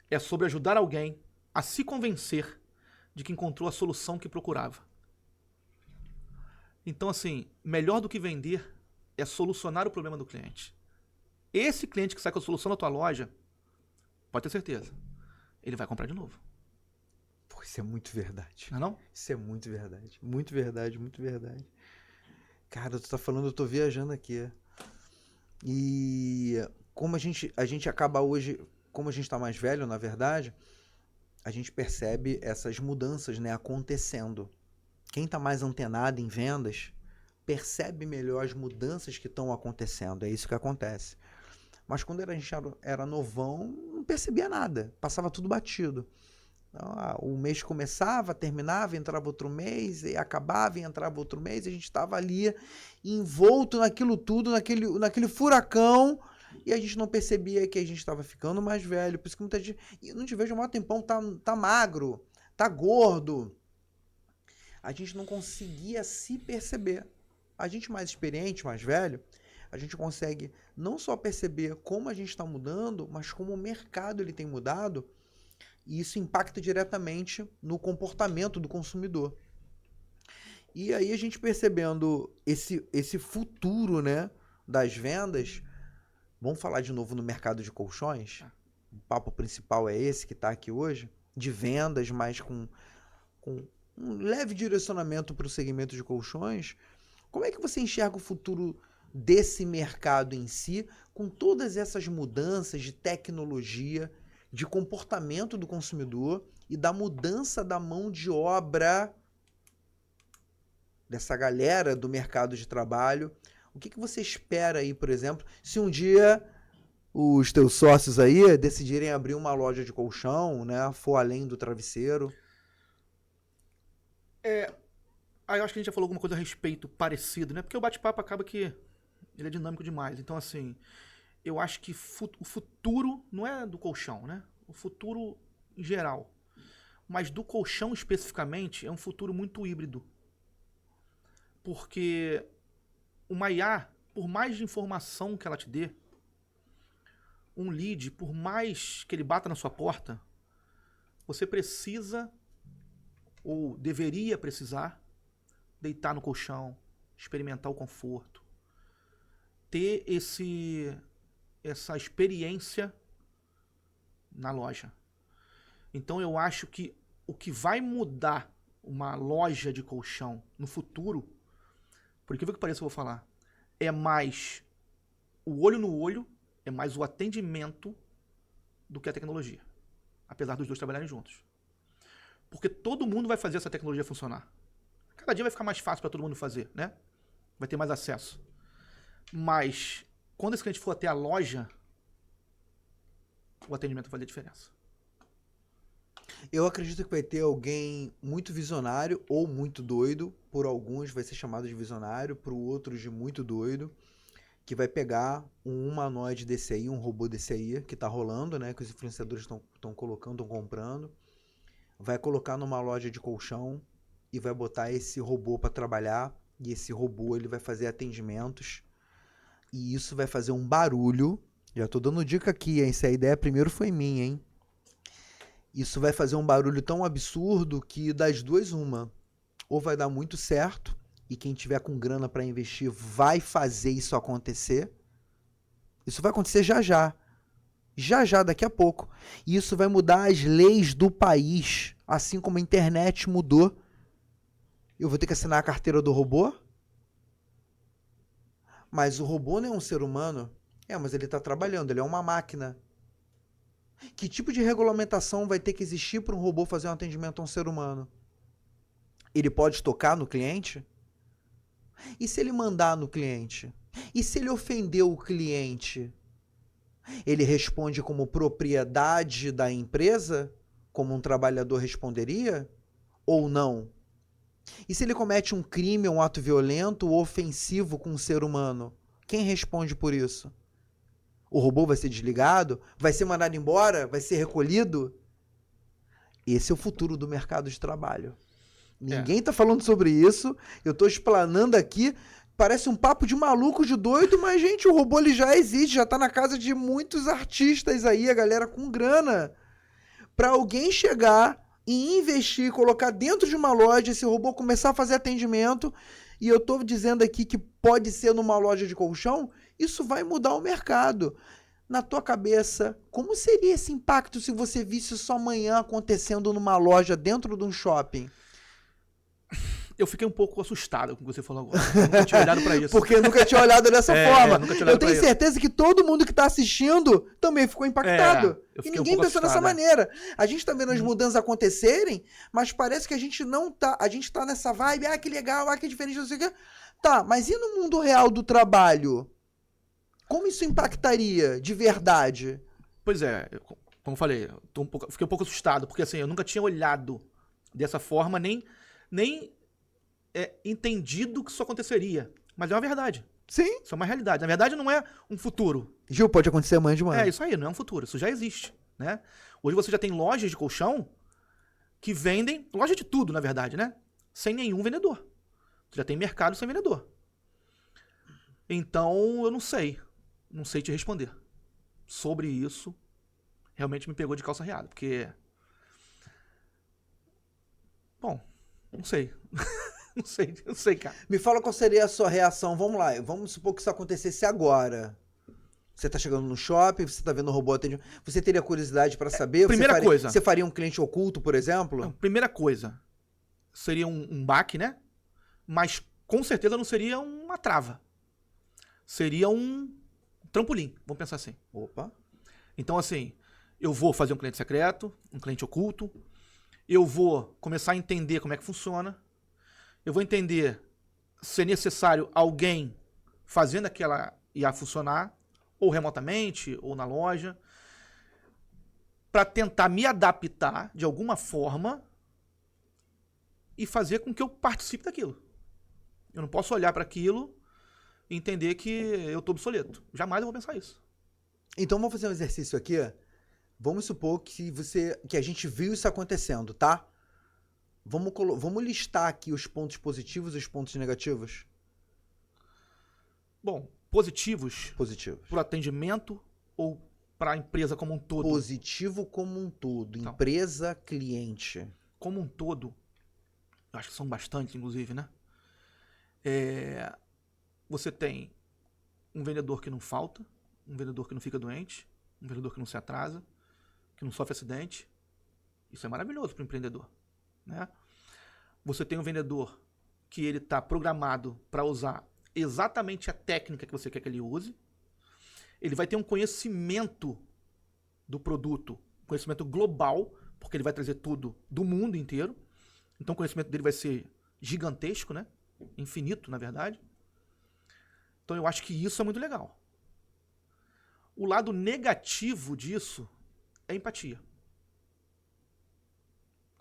É sobre ajudar alguém a se convencer de que encontrou a solução que procurava. Então, assim, melhor do que vender é solucionar o problema do cliente. Esse cliente que sai com a solução da tua loja, pode ter certeza, ele vai comprar de novo. Pô, isso é muito verdade. Não é não? Isso é muito verdade. Muito verdade, muito verdade. Cara, tu tá falando, eu tô viajando aqui. E como a gente acaba hoje, como a gente tá mais velho, na verdade, a gente percebe essas mudanças, né, acontecendo. Quem tá mais antenado em vendas percebe melhor as mudanças que estão acontecendo. É isso que acontece. Mas quando a gente era novão, não percebia nada. Passava tudo batido. Então, o mês começava, terminava, entrava outro mês, e acabava e entrava outro mês, e a gente estava ali envolto naquilo tudo, naquele furacão, e a gente não percebia que a gente estava ficando mais velho. Por isso que muita gente, não te vejo há um tempão, tá magro, tá gordo. A gente não conseguia se perceber. A gente mais experiente, mais velho, a gente consegue não só perceber como a gente está mudando, mas como o mercado ele tem mudado, e isso impacta diretamente no comportamento do consumidor. E aí a gente percebendo esse futuro, né, das vendas, vamos falar de novo no mercado de colchões? O papo principal é esse que está aqui hoje, de vendas, mas com um leve direcionamento para o segmento de colchões. Como é que você enxerga o futuro desse mercado em si, com todas essas mudanças de tecnologia, de comportamento do consumidor e da mudança da mão de obra dessa galera do mercado de trabalho? O que você espera aí, por exemplo, se um dia os teus sócios aí decidirem abrir uma loja de colchão, né, for além do travesseiro? Aí eu acho que a gente já falou alguma coisa a respeito parecido, né? Porque o bate-papo acaba que ele é dinâmico demais. Então, assim, eu acho que o futuro não é do colchão, né? O futuro em geral. Mas do colchão especificamente é um futuro muito híbrido. Porque uma IA, por mais de informação que ela te dê, um lead, por mais que ele bata na sua porta, você precisa, ou deveria precisar, deitar no colchão, experimentar o conforto, ter essa experiência na loja. Então eu acho que o que vai mudar uma loja de colchão no futuro, por incrível que pareça eu vou falar, é mais o olho no olho, é mais o atendimento do que a tecnologia. Apesar dos dois trabalharem juntos. Porque todo mundo vai fazer essa tecnologia funcionar. Cada dia vai ficar mais fácil para todo mundo fazer, né? Vai ter mais acesso. Mas quando esse cliente for até a loja, o atendimento vai fazer diferença. Eu acredito que vai ter alguém muito visionário ou muito doido. Por alguns vai ser chamado de visionário, por outros de muito doido, que vai pegar um humanoide desse aí, um robô desse aí, que tá rolando, né? Que os influenciadores estão colocando, estão comprando. Vai colocar numa loja de colchão e vai botar esse robô para trabalhar. E esse robô ele vai fazer atendimentos. E isso vai fazer um barulho. Já tô dando dica aqui, hein? Se a ideia primeiro foi minha, hein? Isso vai fazer um barulho tão absurdo que das duas uma. Ou vai dar muito certo e quem tiver com grana para investir vai fazer isso acontecer. Isso vai acontecer já já. Já já, daqui a pouco. E isso vai mudar as leis do país, assim como a internet mudou. Eu vou ter que assinar a carteira do robô? Mas o robô não é um ser humano. Mas ele está trabalhando, ele é uma máquina. Que tipo de regulamentação vai ter que existir para um robô fazer um atendimento a um ser humano? Ele pode tocar no cliente? E se ele mandar no cliente? E se ele ofender o cliente? Ele responde como propriedade da empresa? Como um trabalhador responderia? Ou não? E se ele comete um crime, um ato violento ou ofensivo com um ser humano? Quem responde por isso? O robô vai ser desligado? Vai ser mandado embora? Vai ser recolhido? Esse é o futuro do mercado de trabalho. Ninguém tá falando sobre isso. Eu tô explanando aqui. Parece um papo de maluco, de doido, mas, gente, o robô ele já existe, já tá na casa de muitos artistas aí, a galera com grana. Pra alguém chegar e investir, colocar dentro de uma loja, esse robô começar a fazer atendimento, e eu tô dizendo aqui que pode ser numa loja de colchão, isso vai mudar o mercado. Na tua cabeça, como seria esse impacto se você visse isso amanhã acontecendo numa loja dentro de um shopping? Eu fiquei um pouco assustado com o que você falou agora. Eu nunca tinha olhado pra isso. Porque eu nunca tinha olhado dessa forma. Nunca tinha olhado eu tenho certeza que todo mundo que tá assistindo também ficou impactado. E ninguém pensou dessa maneira. A gente tá vendo as mudanças acontecerem, mas parece que a gente não tá. A gente tá nessa vibe, que legal, que diferente, não sei o que. Tá, mas e no mundo real do trabalho? Como isso impactaria de verdade? Pois é, como eu falei, fiquei um pouco assustado, porque assim, eu nunca tinha olhado dessa forma, nem entendido que isso aconteceria. Mas é uma verdade. Sim. Isso é uma realidade. Na verdade, não é um futuro. Gil, pode acontecer amanhã de manhã. É isso aí, não é um futuro. Isso já existe, né? Hoje você já tem lojas de colchão que vendem, loja de tudo, na verdade, né? Sem nenhum vendedor. Você já tem mercado sem vendedor. Então, eu não sei. Não sei te responder. Sobre isso, realmente me pegou de calça riada, porque... Bom, não sei. Não sei, cara. Me fala qual seria a sua reação. Vamos lá, vamos supor que isso acontecesse agora. Você tá chegando no shopping, você tá vendo o robô atendendo. Você teria curiosidade pra saber? Primeira coisa. Você faria um cliente oculto, por exemplo? Não, primeira coisa. Seria um baque, né? Mas com certeza não seria uma trava. Seria um trampolim, vamos pensar assim. Opa. Então, assim, eu vou fazer um cliente secreto, um cliente oculto. Eu vou começar a entender como é que funciona. Eu vou entender se é necessário alguém fazendo aquela IA funcionar, ou remotamente, ou na loja, para tentar me adaptar de alguma forma e fazer com que eu participe daquilo. Eu não posso olhar para aquilo e entender que eu tô obsoleto. Jamais eu vou pensar isso. Então vamos fazer um exercício aqui. Vamos supor que a gente viu isso acontecendo, tá? Vamos listar aqui os pontos positivos e os pontos negativos? Bom, positivos Positivos. para o atendimento ou para a empresa como um todo? Positivo como um todo. Então. Empresa, cliente. Como um todo, eu acho que são bastantes, inclusive, né? Você tem um vendedor que não falta, um vendedor que não fica doente, um vendedor que não se atrasa, que não sofre acidente. Isso é maravilhoso para o empreendedor, né? Você tem um vendedor que ele está programado para usar exatamente a técnica que você quer que ele use. Ele vai ter um conhecimento do produto, conhecimento global, porque ele vai trazer tudo do mundo inteiro. Então o conhecimento dele vai ser gigantesco, né? Infinito, na verdade. Então eu acho que isso é muito legal. O lado negativo disso é empatia.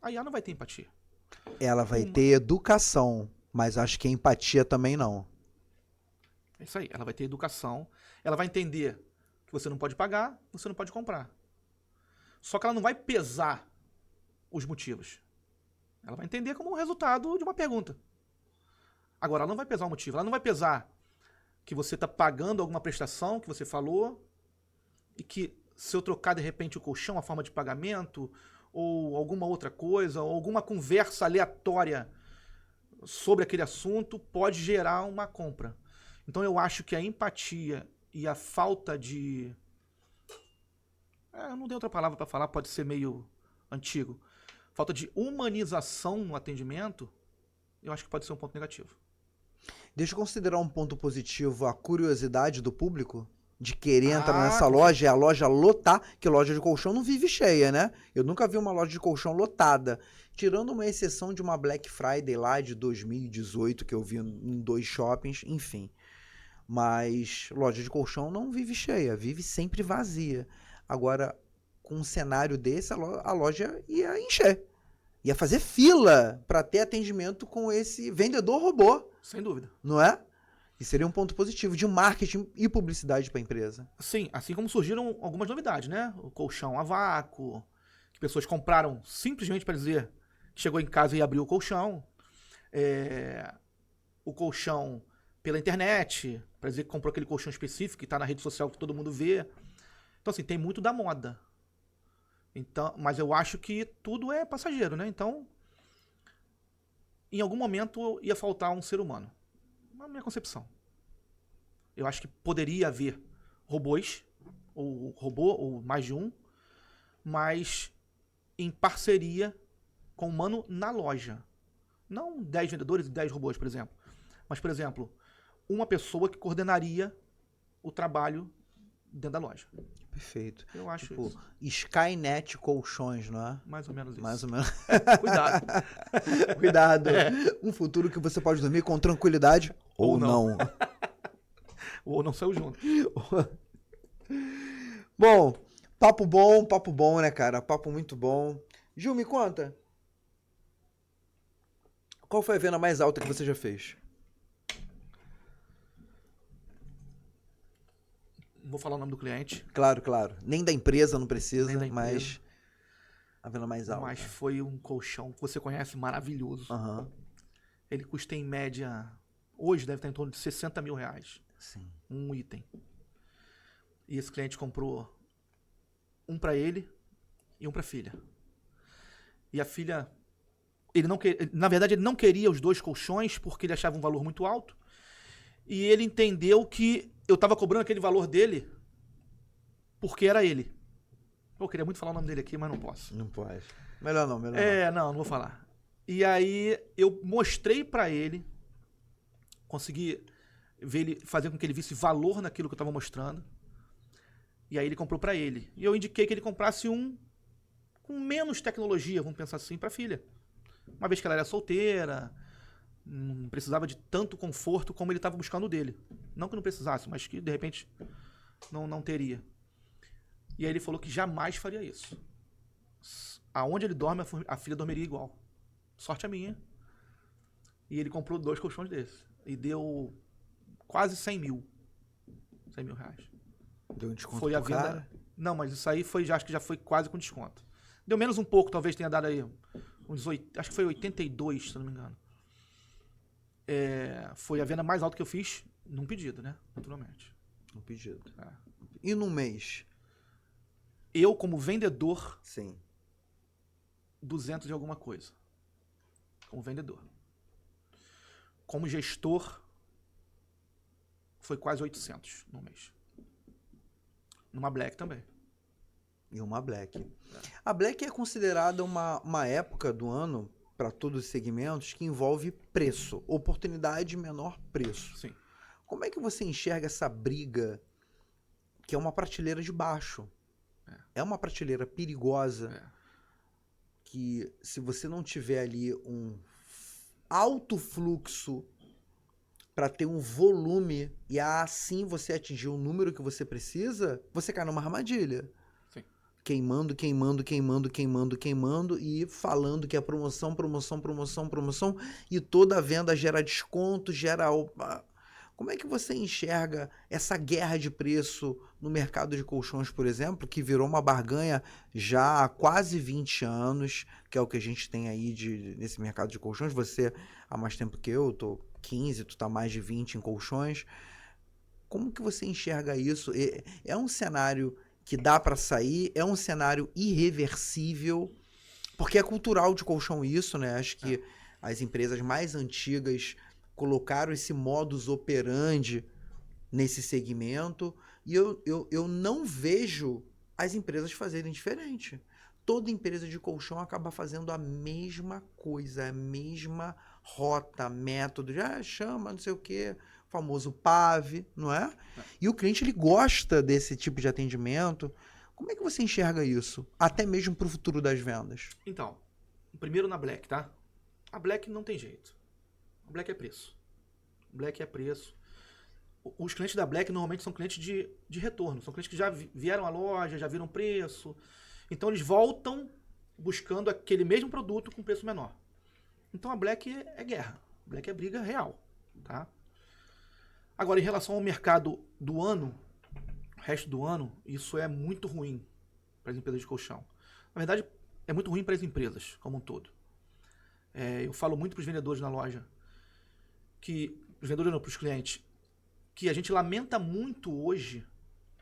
A IA não vai ter empatia. Ela vai ter educação, mas acho que empatia também não. É isso aí. Ela vai ter educação. Ela vai entender que você não pode pagar, você não pode comprar. Só que ela não vai pesar os motivos. Ela vai entender como um resultado de uma pergunta. Agora, ela não vai pesar o motivo. Ela não vai pesar que você está pagando alguma prestação que você falou e que se eu trocar de repente o colchão, a forma de pagamento, ou alguma outra coisa, ou alguma conversa aleatória sobre aquele assunto pode gerar uma compra. Então eu acho que a empatia e a falta de... não tem outra palavra para falar, pode ser meio antigo. Falta de humanização no atendimento, eu acho que pode ser um ponto negativo. Deixa eu considerar um ponto positivo a curiosidade do público de querer entrar nessa com loja e a loja lotar, que loja de colchão não vive cheia, né? Eu nunca vi uma loja de colchão lotada. Tirando uma exceção de uma Black Friday lá de 2018, que eu vi em 2 shoppings, enfim. Mas loja de colchão não vive cheia, vive sempre vazia. Agora, com um cenário desse, a loja ia encher. Ia fazer fila para ter atendimento com esse vendedor robô. Sem dúvida. Não é? E seria um ponto positivo de marketing e publicidade para a empresa. Sim, assim como surgiram algumas novidades, né? O colchão a vácuo, que pessoas compraram simplesmente para dizer que chegou em casa e abriu o colchão. O colchão pela internet, para dizer que comprou aquele colchão específico que está na rede social que todo mundo vê. Então, assim, tem muito da moda. Então, mas eu acho que tudo é passageiro, né? Então, em algum momento ia faltar um ser humano. Na minha concepção. Eu acho que poderia haver robôs, ou robô, ou mais de um, mas em parceria com o humano na loja. Não 10 vendedores e 10 robôs, por exemplo. Mas, por exemplo, uma pessoa que coordenaria o trabalho dentro da loja. Perfeito. Eu acho tipo, isso. Skynet Colchões, não é? Mais ou menos isso. Mais ou menos. Cuidado. Cuidado. Um futuro que você pode dormir com tranquilidade ou não. Ou não saiu junto. Bom, papo bom, né, cara? Papo muito bom. Gil, me conta. Qual foi a venda mais alta que você já fez? Não vou falar o nome do cliente. Claro, claro. Nem da empresa não precisa, Nem da empresa. Mas a venda mais alta. Mas foi um colchão que você conhece, maravilhoso. Aham. Ele custa em média, hoje deve estar em torno de 60 mil reais. Sim. Um item. E esse cliente comprou um para ele e um para a filha. E a filha, na verdade ele não queria os 2 colchões porque ele achava um valor muito alto. E ele entendeu que eu estava cobrando aquele valor dele porque era ele. Eu queria muito falar o nome dele aqui, mas não posso. Não pode. Melhor não. Não vou falar. E aí eu mostrei para ele, consegui fazer com que ele visse valor naquilo que eu estava mostrando. E aí ele comprou para ele. E eu indiquei que ele comprasse um com menos tecnologia, vamos pensar assim, para a filha. Uma vez que ela era solteira, não precisava de tanto conforto como ele estava buscando dele. Não que não precisasse, mas que de repente não teria. E aí ele falou que jamais faria isso. Aonde ele dorme, a filha dormiria igual. Sorte a minha, E ele comprou 2 colchões desses. E deu quase 100 mil. 100 mil reais. Deu um desconto Foi a pro venda. cara? Não, mas isso aí foi, acho que já foi quase com desconto. Deu menos um pouco, talvez tenha dado aí uns 8, acho que foi 82, se eu não me engano. Foi a venda mais alta que eu fiz num pedido, né? Naturalmente. Um pedido. É. E no mês? Eu, como vendedor, Sim. 200 e alguma coisa. Como vendedor. Como gestor, foi quase 800 no mês. Numa Black também. E uma Black. A Black é considerada uma época do ano, para todos os segmentos, que envolve preço. Oportunidade de menor preço. Sim. Como é que você enxerga essa briga, que é uma prateleira de baixo? É uma prateleira perigosa, que se você não tiver ali um alto fluxo para ter um volume e assim você atingir o número que você precisa, você cai numa armadilha. Sim. Queimando e falando que é promoção, e toda venda gera desconto, gera... Como é que você enxerga essa guerra de preço no mercado de colchões, por exemplo, que virou uma barganha já há quase 20 anos, que é o que a gente tem aí nesse mercado de colchões? Você há mais tempo que eu tô 15, tu tá mais de 20 em colchões. Como que você enxerga isso? É um cenário que dá para sair? É um cenário irreversível? Porque é cultural de colchão isso, né? Acho que as empresas mais antigas colocaram esse modus operandi nesse segmento e eu não vejo as empresas fazerem diferente. Toda empresa de colchão acaba fazendo a mesma coisa, a mesma rota, método, já chama, não sei o quê, famoso PAV, não é? E o cliente, ele gosta desse tipo de atendimento. Como é que você enxerga isso? Até mesmo para o futuro das vendas. Então, primeiro na Black, tá? A Black não tem jeito. A Black é preço. Black é preço. Os clientes da Black normalmente são clientes de retorno. São clientes que já vieram à loja, já viram preço. Então eles voltam buscando aquele mesmo produto com preço menor. Então a Black é guerra. Black é briga real, tá? Agora, em relação ao mercado do ano, o resto do ano, isso é muito ruim para as empresas de colchão. Na verdade, é muito ruim para as empresas como um todo. Eu falo muito para os vendedores na loja, os vendedores não, para os clientes, que a gente lamenta muito hoje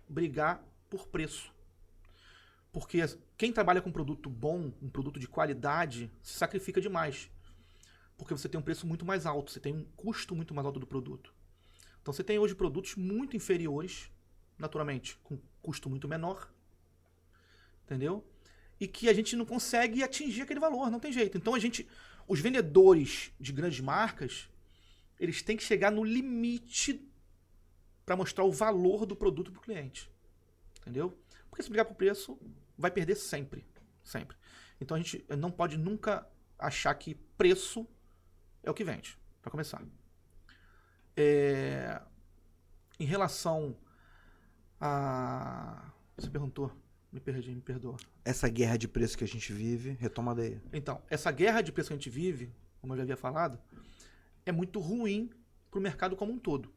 brigar por preço. Porque quem trabalha com um produto bom, um produto de qualidade, se sacrifica demais. Porque você tem um preço muito mais alto, você tem um custo muito mais alto do produto. Então você tem hoje produtos muito inferiores, naturalmente, com custo muito menor, entendeu? E que a gente não consegue atingir aquele valor, não tem jeito. Então os vendedores de grandes marcas, eles têm que chegar no limite para mostrar o valor do produto para o cliente, entendeu? Porque se brigar por preço, vai perder sempre, sempre. Então a gente não pode nunca achar que preço é o que vende, para começar. Em relação a... Você perguntou, me perdi, me perdoa. Essa guerra de preço que a gente vive, retoma daí. Então, essa guerra de preço que a gente vive, como eu já havia falado, é muito ruim para o mercado como um todo,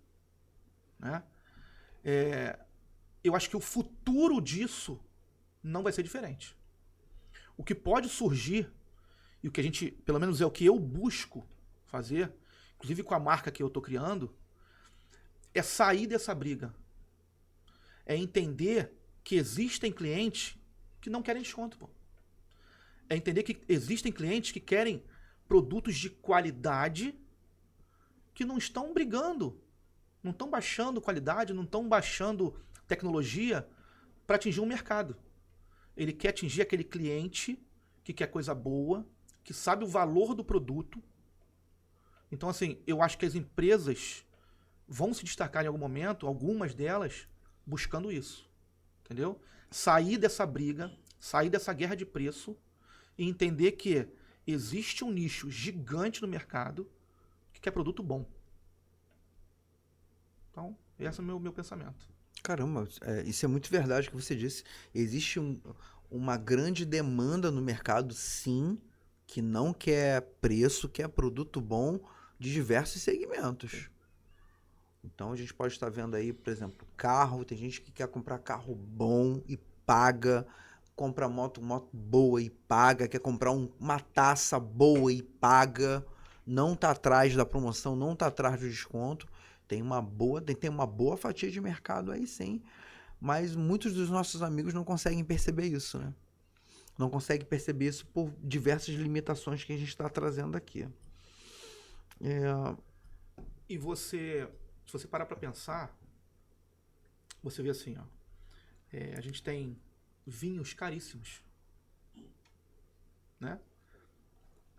né? Eu acho que o futuro disso não vai ser diferente. O que pode surgir, e o que a gente, pelo menos é o que eu busco fazer, inclusive com a marca que eu estou criando, é sair dessa briga. É entender que existem clientes que não querem desconto, pô. É entender que existem clientes que querem produtos de qualidade que não estão brigando, não estão baixando qualidade, não estão baixando tecnologia para atingir um mercado. Ele quer atingir aquele cliente que quer coisa boa, que sabe o valor do produto. Então, assim, eu acho que as empresas vão se destacar em algum momento, algumas delas, buscando isso. Entendeu? Sair dessa briga, sair dessa guerra de preço e entender que existe um nicho gigante no mercado que quer produto bom. Então, esse é o meu pensamento. Caramba, isso é muito verdade o que você disse. Existe uma grande demanda no mercado, sim, que não quer preço, quer produto bom, de diversos segmentos. Então a gente pode estar vendo aí, por exemplo, carro. Tem gente que quer comprar carro bom e paga, compra moto boa e paga, quer comprar uma taça boa e paga, não tá atrás da promoção, não tá atrás do desconto. Tem uma boa fatia de mercado aí, sim. Mas muitos dos nossos amigos não conseguem perceber isso, né? Não conseguem perceber isso por diversas limitações que a gente está trazendo aqui. E se você parar para pensar, você vê assim, ó, a gente tem vinhos caríssimos, né?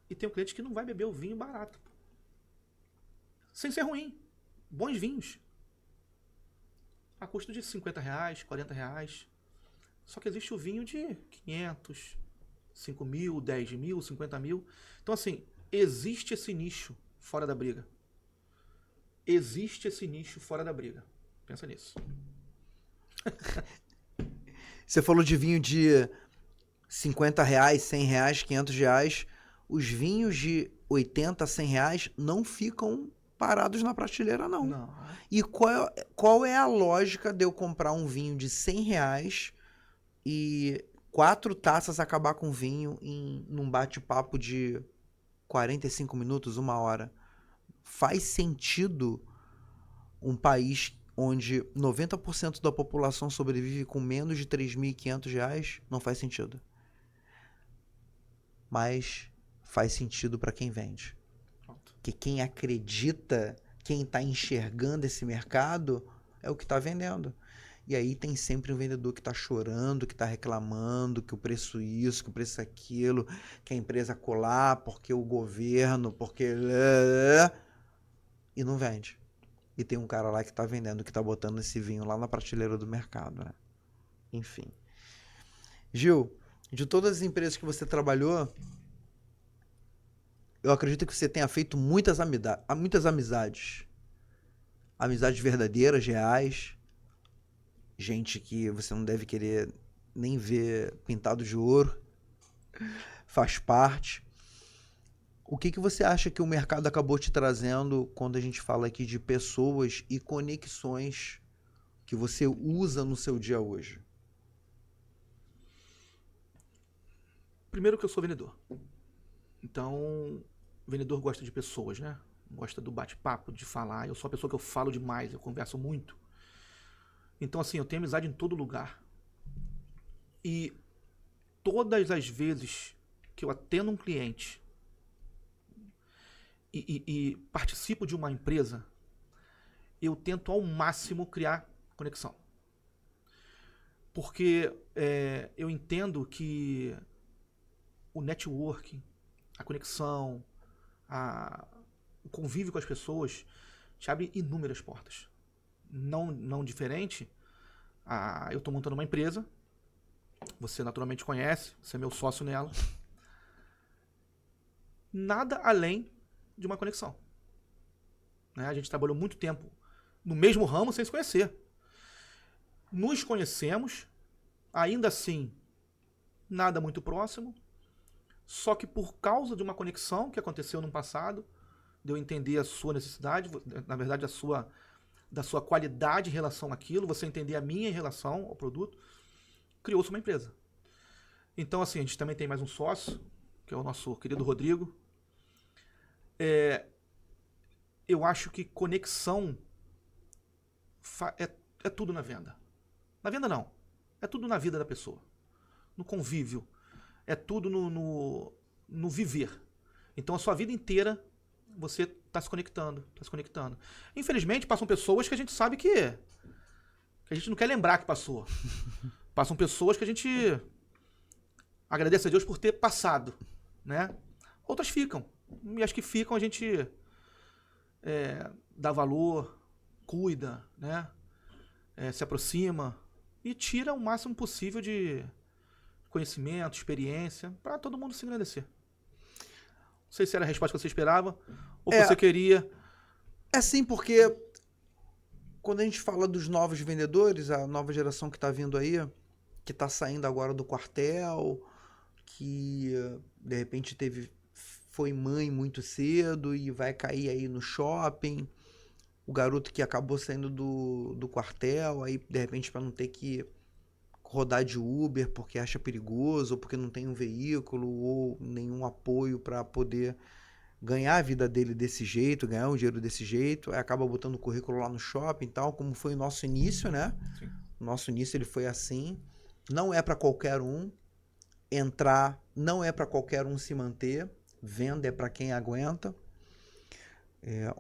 E tem um cliente que não vai beber o vinho barato, sem ser ruim. Bons vinhos, a custo de R$50, R$40. Só que existe o vinho de 500, 5 mil, 10 mil, 50 mil. Então, assim, existe esse nicho fora da briga. Existe esse nicho fora da briga. Pensa nisso. Você falou de vinho de R$50, R$100, R$500. Os vinhos de R$80, R$100 não ficam parados na prateleira, não. Não. E qual é a lógica de eu comprar um vinho de R$100 e 4 taças acabar com vinho num bate-papo de 45 minutos, 1 hora? Faz sentido um país onde 90% da população sobrevive com menos de R$3.500? Não faz sentido. Mas faz sentido para quem vende. Que quem acredita, quem está enxergando esse mercado, é o que está vendendo. E aí tem sempre um vendedor que está chorando, que está reclamando, que o preço isso, que o preço aquilo, que a empresa colar, porque o governo, porque... E não vende. E tem um cara lá que está vendendo, que está botando esse vinho lá na prateleira do mercado, né? Enfim. Gil, de todas as empresas que você trabalhou, eu acredito que você tenha feito muitas amizades. Amizades verdadeiras, reais. Gente que você não deve querer nem ver pintado de ouro. Faz parte. O que você acha que o mercado acabou te trazendo quando a gente fala aqui de pessoas e conexões que você usa no seu dia hoje? Primeiro que eu sou vendedor. Então, o vendedor gosta de pessoas, né? Gosta do bate-papo, de falar. Eu sou a pessoa que eu falo demais, eu converso muito. Então, assim, eu tenho amizade em todo lugar. E todas as vezes que eu atendo um cliente e participo de uma empresa, eu tento ao máximo criar conexão. Porque eu entendo que o networking, a conexão, o convívio com as pessoas te abre inúmeras portas. Não diferente, eu estou montando uma empresa, você naturalmente conhece, você é meu sócio nela. Nada além de uma conexão. Né? A gente trabalhou muito tempo no mesmo ramo sem se conhecer. Nos conhecemos, ainda assim, nada muito próximo, só que por causa de uma conexão que aconteceu no passado, de eu entender a sua necessidade, na verdade da sua qualidade em relação àquilo, você entender a minha em relação ao produto, criou-se uma empresa. Então, assim, a gente também tem mais um sócio, que é o nosso querido Rodrigo. Eu acho que conexão é tudo na venda. Na venda não, é tudo na vida da pessoa, no convívio, é tudo no viver. Então a sua vida inteira você está se conectando, Infelizmente passam pessoas que a gente sabe que a gente não quer lembrar que passou. Passam pessoas que a gente agradece a Deus por ter passado, né? Outras ficam. E as que ficam a gente dá valor, cuida, né? Se aproxima e tira o máximo possível de conhecimento, experiência, para todo mundo se engrandecer. Não sei se era a resposta que você esperava ou que você queria. É sim, porque quando a gente fala dos novos vendedores, a nova geração que está vindo aí, que está saindo agora do quartel, que de repente foi mãe muito cedo e vai cair aí no shopping. O garoto que acabou saindo do quartel, aí de repente para não ter que rodar de Uber porque acha perigoso, ou porque não tem um veículo, ou nenhum apoio para poder ganhar a vida dele desse jeito, ganhar o dinheiro desse jeito, aí acaba botando o currículo lá no shopping e tal, como foi o nosso início, né? Sim. O nosso início ele foi assim. Não é para qualquer um entrar, não é para qualquer um se manter. Venda é para quem aguenta.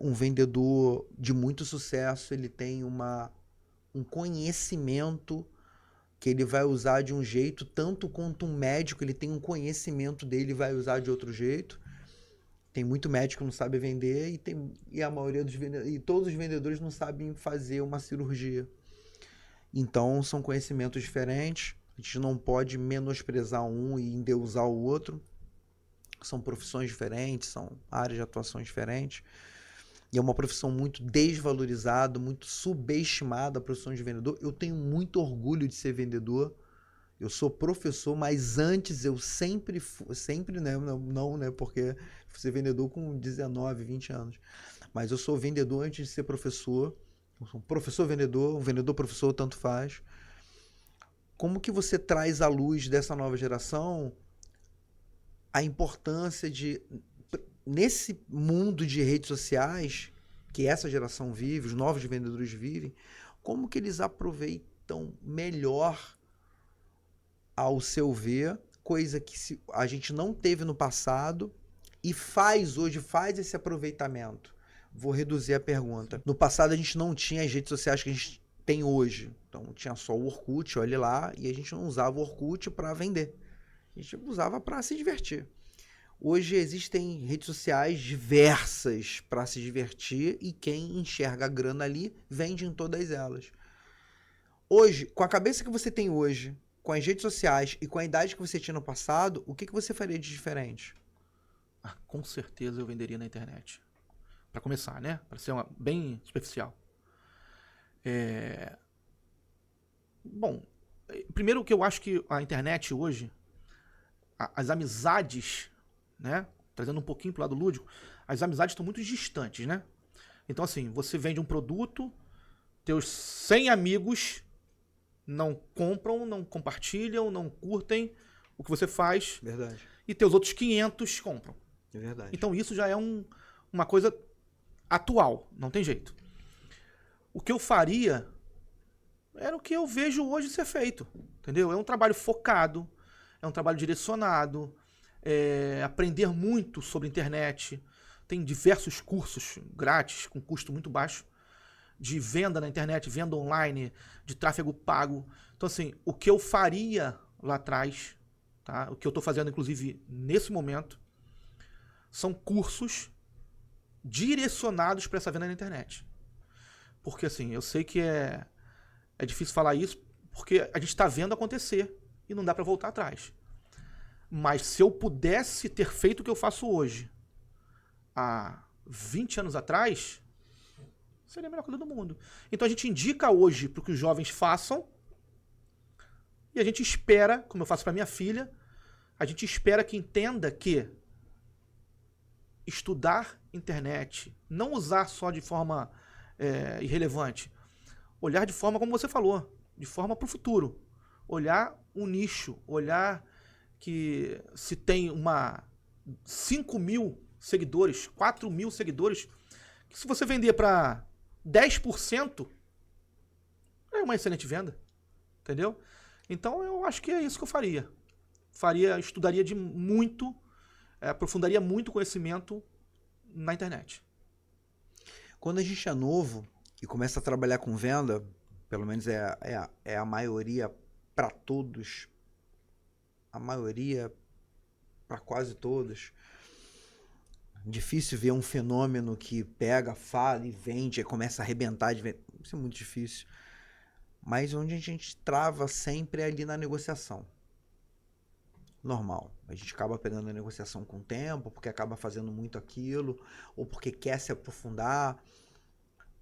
Um vendedor de muito sucesso, ele tem um conhecimento que ele vai usar de um jeito, tanto quanto um médico, ele tem um conhecimento dele e vai usar de outro jeito. Tem muito médico que não sabe vender e a maioria dos vendedores, e todos os vendedores não sabem fazer uma cirurgia. Então são conhecimentos diferentes. A gente não pode menosprezar um e endeusar o outro. São profissões diferentes, são áreas de atuação diferentes. E é uma profissão muito desvalorizada, muito subestimada, a profissão de vendedor. Eu tenho muito orgulho de ser vendedor. Eu sou professor, mas antes eu sempre, né? Não, né? Porque fui ser vendedor com 19, 20 anos. Mas eu sou vendedor antes de ser professor. Eu sou um professor vendedor, um vendedor professor, tanto faz. Como que você traz à luz dessa nova geração a importância de, nesse mundo de redes sociais que essa geração vive, os novos vendedores vivem, como que eles aproveitam melhor, ao seu ver, coisa que a gente não teve no passado e hoje faz esse aproveitamento? Vou reduzir a pergunta. No passado a gente não tinha as redes sociais que a gente tem hoje. Então tinha só o Orkut, olha lá, e a gente não usava o Orkut para vender. A gente usava para se divertir. Hoje existem redes sociais diversas para se divertir e quem enxerga a grana ali vende em todas elas. Hoje, com a cabeça que você tem hoje, com as redes sociais e com a idade que você tinha no passado, o que você faria de diferente? Com certeza eu venderia na internet. Para começar, né? Para ser bem superficial. Bom, primeiro que eu acho que a internet hoje, as amizades, né? Trazendo um pouquinho pro lado lúdico, as amizades estão muito distantes, né? Então assim, você vende um produto, teus 100 amigos não compram, não compartilham, não curtem o que você faz. Verdade. E teus outros 500 compram. É verdade. Então isso já é uma coisa atual, não tem jeito. O que eu faria era o que eu vejo hoje ser feito, entendeu? É um trabalho focado, é um trabalho direcionado, aprender muito sobre internet. Tem diversos cursos grátis, com custo muito baixo, de venda na internet, venda online, de tráfego pago. Então, assim, o que eu faria lá atrás, tá? O que eu estou fazendo, inclusive, nesse momento, são cursos direcionados para essa venda na internet. Porque, assim, eu sei que é difícil falar isso, porque a gente está vendo acontecer e não dá para voltar atrás. Mas se eu pudesse ter feito o que eu faço hoje, há 20 anos atrás, seria a melhor coisa do mundo. Então a gente indica hoje para que os jovens façam e a gente espera, como eu faço para minha filha, a gente espera que entenda que estudar internet, não usar só de forma irrelevante, olhar de forma, como você falou, de forma para o futuro. Olhar um nicho, olhar que se tem 5 mil seguidores, 4 mil seguidores, que se você vender para 10%, é uma excelente venda. Entendeu? Então eu acho que é isso que eu faria. Estudaria muito, aprofundaria muito conhecimento na internet. Quando a gente é novo e começa a trabalhar com venda, pelo menos é a maioria para todos, a maioria para quase todos, difícil ver um fenômeno que pega, fala e vende, e começa a arrebentar de venda. Isso é muito difícil. Mas onde a gente trava sempre é ali na negociação. Normal. A gente acaba pegando a negociação com o tempo, porque acaba fazendo muito aquilo, ou porque quer se aprofundar.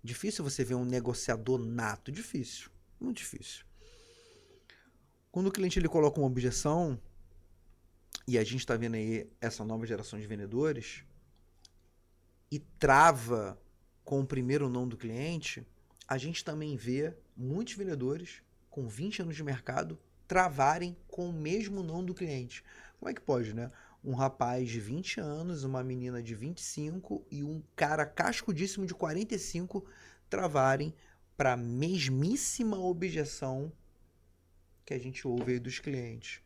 Difícil você ver um negociador nato. Difícil. Muito difícil. Quando o cliente ele coloca uma objeção, e a gente está vendo aí essa nova geração de vendedores, e trava com o primeiro não do cliente, a gente também vê muitos vendedores com 20 anos de mercado travarem com o mesmo não do cliente. Como é que pode, né? Um rapaz de 20 anos, uma menina de 25 e um cara cascudíssimo de 45 travarem para a mesmíssima objeção que a gente ouve aí dos clientes.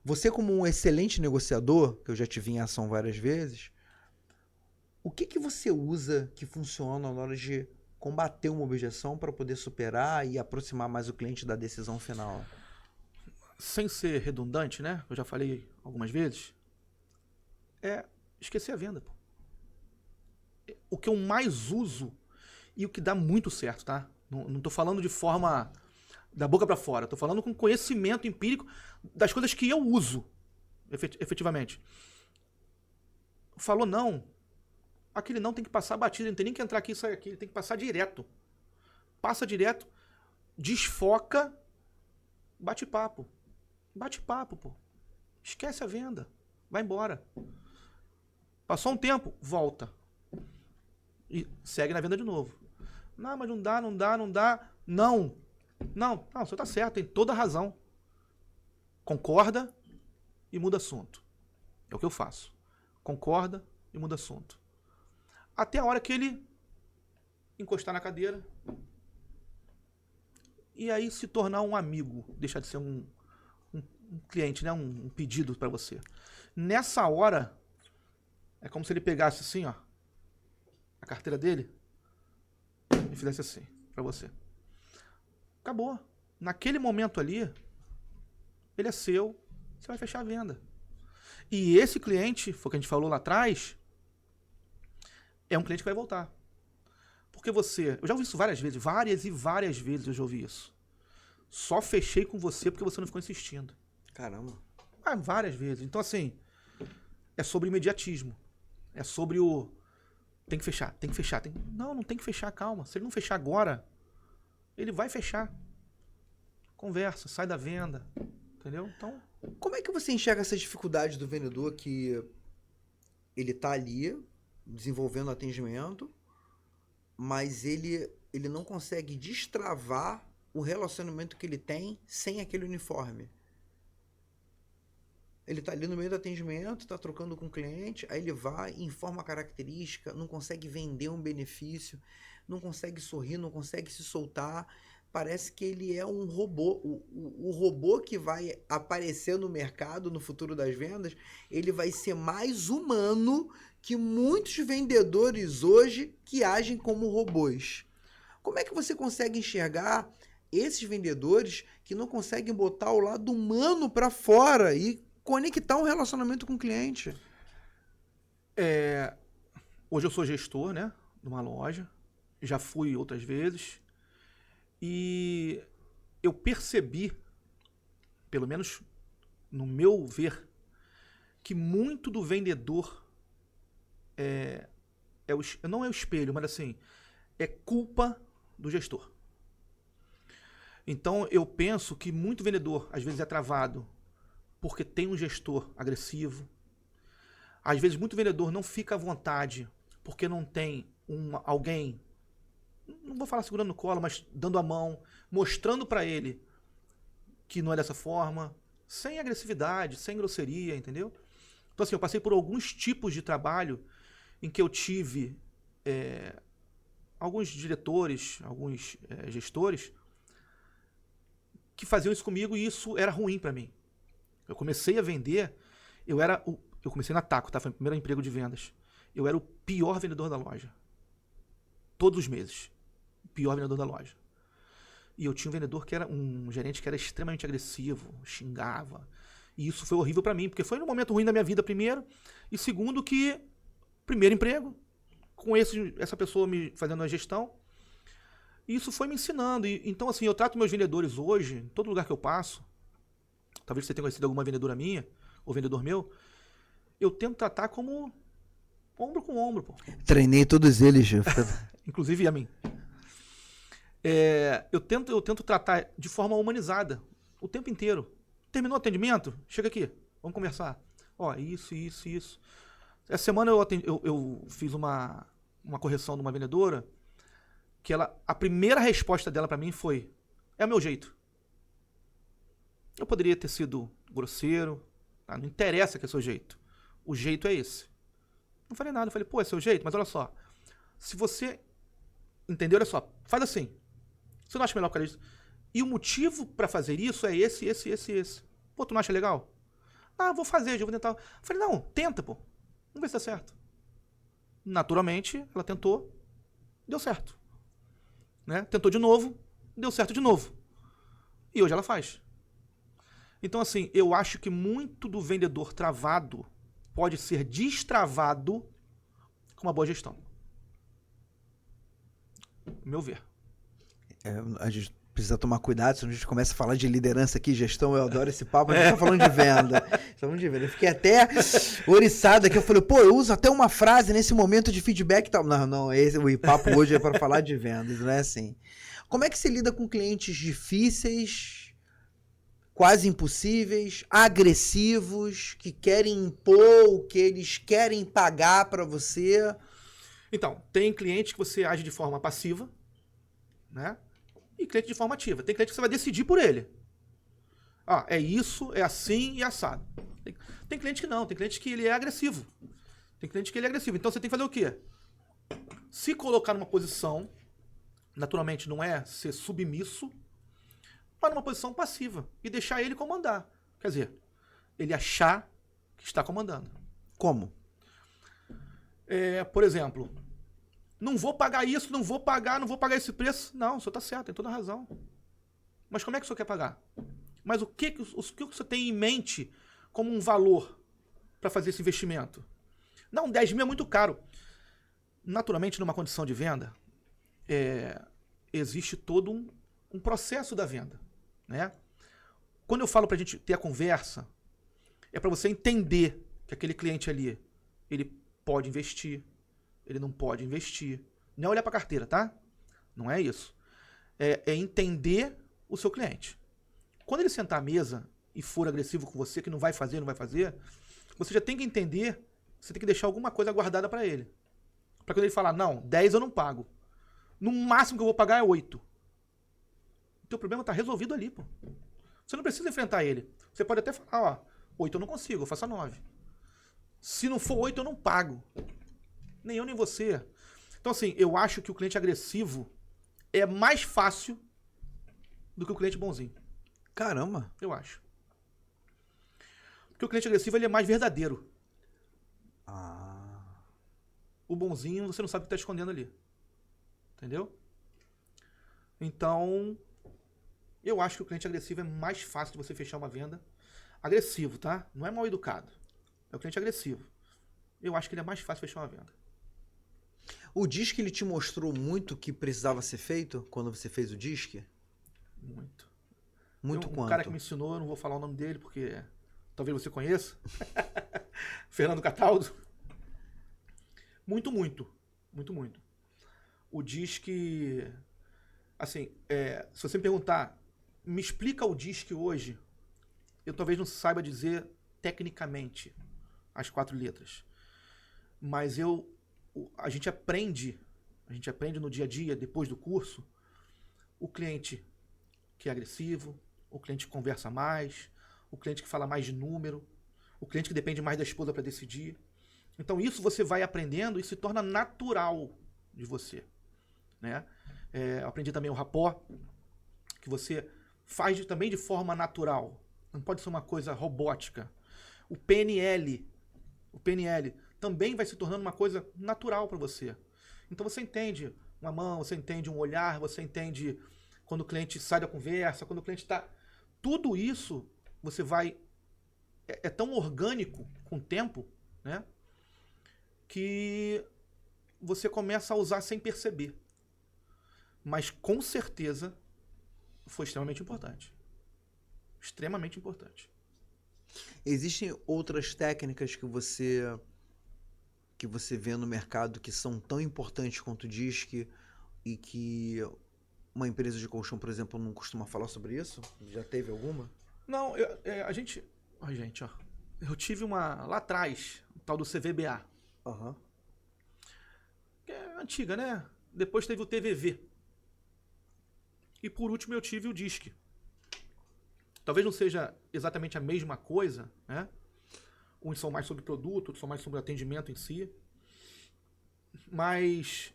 Você, como um excelente negociador, que eu já te vi em ação várias vezes, o que você usa que funciona na hora de combater uma objeção para poder superar e aproximar mais o cliente da decisão final? Sem ser redundante, né? Eu já falei algumas vezes. É esquecer a venda, pô. O que eu mais uso e o que dá muito certo, tá? Não tô falando de forma da boca para fora. Tô falando com conhecimento empírico das coisas que eu uso, efetivamente. Falou não. Aquele não tem que passar batido, não tem nem que entrar aqui e sair aqui, ele tem que passar direto. Passa direto, desfoca, bate papo. Bate papo, pô. Esquece a venda, vai embora. Passou um tempo, volta. E segue na venda de novo. Não, mas não dá. Não, o senhor tá certo, tem toda a razão. Concorda e muda assunto. É o que eu faço. Concorda e muda assunto. Até a hora que ele encostar na cadeira e aí se tornar um amigo, deixar de ser um cliente, né? Um pedido para você. Nessa hora, é como se ele pegasse assim, ó, a carteira dele e fizesse assim para você. Acabou. Naquele momento ali, ele é seu, você vai fechar a venda. E esse cliente, foi o que a gente falou lá atrás, é um cliente que vai voltar. Porque você... Eu já ouvi isso várias vezes. Várias vezes eu já ouvi isso. Só fechei com você porque você não ficou insistindo. Caramba. Várias vezes. Então, assim, é sobre imediatismo. É sobre o... Tem que fechar. Não tem que fechar, calma. Se ele não fechar agora, ele vai fechar. Conversa, sai da venda. Entendeu? Então... Como é que você enxerga essa dificuldade do vendedor que ele tá ali desenvolvendo atendimento, mas ele não consegue destravar o relacionamento que ele tem sem aquele uniforme? Ele tá ali no meio do atendimento, tá trocando com o cliente, aí ele vai, informa a característica, não consegue vender um benefício, não consegue sorrir, não consegue se soltar. Parece que ele é um robô. O robô que vai aparecer no mercado no futuro das vendas, ele vai ser mais humano que muitos vendedores hoje que agem como robôs. Como é que você consegue enxergar esses vendedores que não conseguem botar o lado humano para fora e conectar um relacionamento com o cliente? Hoje eu sou gestor, né, de uma loja. Já fui outras vezes. E eu percebi, pelo menos no meu ver, que muito do vendedor não é o espelho, mas assim, é culpa do gestor. Então eu penso que muito vendedor às vezes é travado porque tem um gestor agressivo. Às vezes muito vendedor não fica à vontade porque não tem alguém, não vou falar segurando no colo, mas dando a mão, mostrando para ele que não é dessa forma, sem agressividade, sem grosseria, entendeu? Então assim, eu passei por alguns tipos de trabalho em que eu tive alguns diretores, alguns gestores que faziam isso comigo e isso era ruim para mim. Eu comecei a vender, eu comecei na Taco, tá? Foi o primeiro emprego de vendas. Eu era o pior vendedor da loja. Todos os meses. O pior vendedor da loja. E eu tinha um vendedor que era um gerente que era extremamente agressivo, xingava. E isso foi horrível para mim, porque foi um momento ruim da minha vida, primeiro. E segundo que, primeiro emprego, com essa pessoa me fazendo a gestão. E isso foi me ensinando. Então, assim, eu trato meus vendedores hoje, em todo lugar que eu passo. Talvez você tenha conhecido alguma vendedora minha, ou vendedor meu. Eu tento tratar como ombro com ombro, pô. Treinei todos eles, Inclusive a mim. Eu tento tratar de forma humanizada o tempo inteiro. Terminou o atendimento? Chega aqui. Vamos conversar. Ó, isso, isso, isso. Essa semana eu fiz uma correção de uma vendedora que a primeira resposta dela pra mim foi: é o meu jeito. Eu poderia ter sido grosseiro, tá? Não interessa que é seu jeito. O jeito é esse. Não falei nada, eu falei, pô, é seu jeito, mas olha só. Se você entendeu, olha só, faz assim. Você não acha melhor por causa disso? E o motivo pra fazer isso é esse, esse, esse, esse. Pô, tu não acha legal? Ah, vou fazer, eu vou tentar. Eu falei, não, tenta, pô. Vamos ver se dá certo. Naturalmente, ela tentou, deu certo. Né? Tentou de novo, deu certo de novo. E hoje ela faz. Então, assim, eu acho que muito do vendedor travado pode ser destravado com uma boa gestão. Meu ver. A gente precisa tomar cuidado, senão a gente começa a falar de liderança aqui, gestão, eu adoro esse papo, a gente tá falando de venda. Falando de venda. Eu fiquei até oriçado aqui, eu falei, pô, eu uso até uma frase nesse momento de feedback e tal. Não, o papo hoje é para falar de vendas, não é assim. Como é que você lida com clientes difíceis, quase impossíveis, agressivos, que querem impor o que eles querem pagar para você? Então, tem cliente que você age de forma passiva, né? E cliente de forma ativa. Tem cliente que você vai decidir por ele. Ah, é isso, é assim e assado. Tem cliente que não, tem cliente que ele é agressivo. Tem cliente que ele é agressivo. Então você tem que fazer o quê? Se colocar numa posição, naturalmente não é ser submisso, mas numa posição passiva e deixar ele comandar. Quer dizer, ele achar que está comandando. Como? Por exemplo, não vou pagar isso, não vou pagar esse preço. Não, o senhor está certo, tem toda a razão. Mas como é que o senhor quer pagar? Mas o que o senhor tem em mente como um valor para fazer esse investimento? Não, 10 mil é muito caro. Naturalmente, numa condição de venda, existe todo um processo da venda. Né? Quando eu falo para a gente ter a conversa, é para você entender que aquele cliente ali, ele pode investir, ele não pode investir. Não é olhar para a carteira, tá? Não é isso. É entender o seu cliente. Quando ele sentar à mesa e for agressivo com você, que não vai fazer, você já tem que entender, você tem que deixar alguma coisa guardada para ele. Para quando ele falar, não, 10 eu não pago. No máximo que eu vou pagar é 8. O teu problema tá resolvido ali, pô. Você não precisa enfrentar ele. Você pode até falar, ó, 8 eu não consigo, eu faço a 9. Se não for 8, eu não pago. Nem eu, nem você. Então, assim, eu acho que o cliente agressivo é mais fácil do que o cliente bonzinho. Caramba. Eu acho. Porque o cliente agressivo, ele é mais verdadeiro. O bonzinho, você não sabe o que está escondendo ali. Entendeu? Então, eu acho que o cliente agressivo é mais fácil de você fechar uma venda. Agressivo, tá? Não é mal educado. É o cliente agressivo. Eu acho que ele é mais fácil fechar uma venda. O DISC, ele te mostrou muito o que precisava ser feito quando você fez o DISC? Muito. Muito quanto? Um cara que me ensinou, eu não vou falar o nome dele, porque talvez você conheça. Fernando Cataldo. Muito, muito. Muito, muito. O DISC... Assim, se você me perguntar, me explica o DISC hoje, eu talvez não saiba dizer tecnicamente as 4 letras. Mas a gente aprende no dia a dia, depois do curso, o cliente que é agressivo, o cliente que conversa mais, o cliente que fala mais de número, o cliente que depende mais da esposa para decidir. Então isso você vai aprendendo e se torna natural de você. Né? Eu aprendi também o rapport, que você faz também de forma natural. Não pode ser uma coisa robótica. O PNL também vai se tornando uma coisa natural para você. Então você entende uma mão, você entende um olhar, você entende quando o cliente sai da conversa, quando o cliente está... Tudo isso você vai... É tão orgânico com o tempo, né? Que você começa a usar sem perceber. Mas com certeza foi extremamente importante. Extremamente importante. Existem outras técnicas que você vê no mercado que são tão importantes quanto o DISC e que uma empresa de colchão, por exemplo, não costuma falar sobre isso? Já teve alguma? Não, a gente... Ai, gente, ó. eu tive lá atrás, o tal do CVBA. Aham. Que é antiga, né? Depois teve o TVV. E por último eu tive o DISC. Talvez não seja exatamente a mesma coisa, né? Uns são mais sobre produto, outros são mais sobre atendimento em si. Mas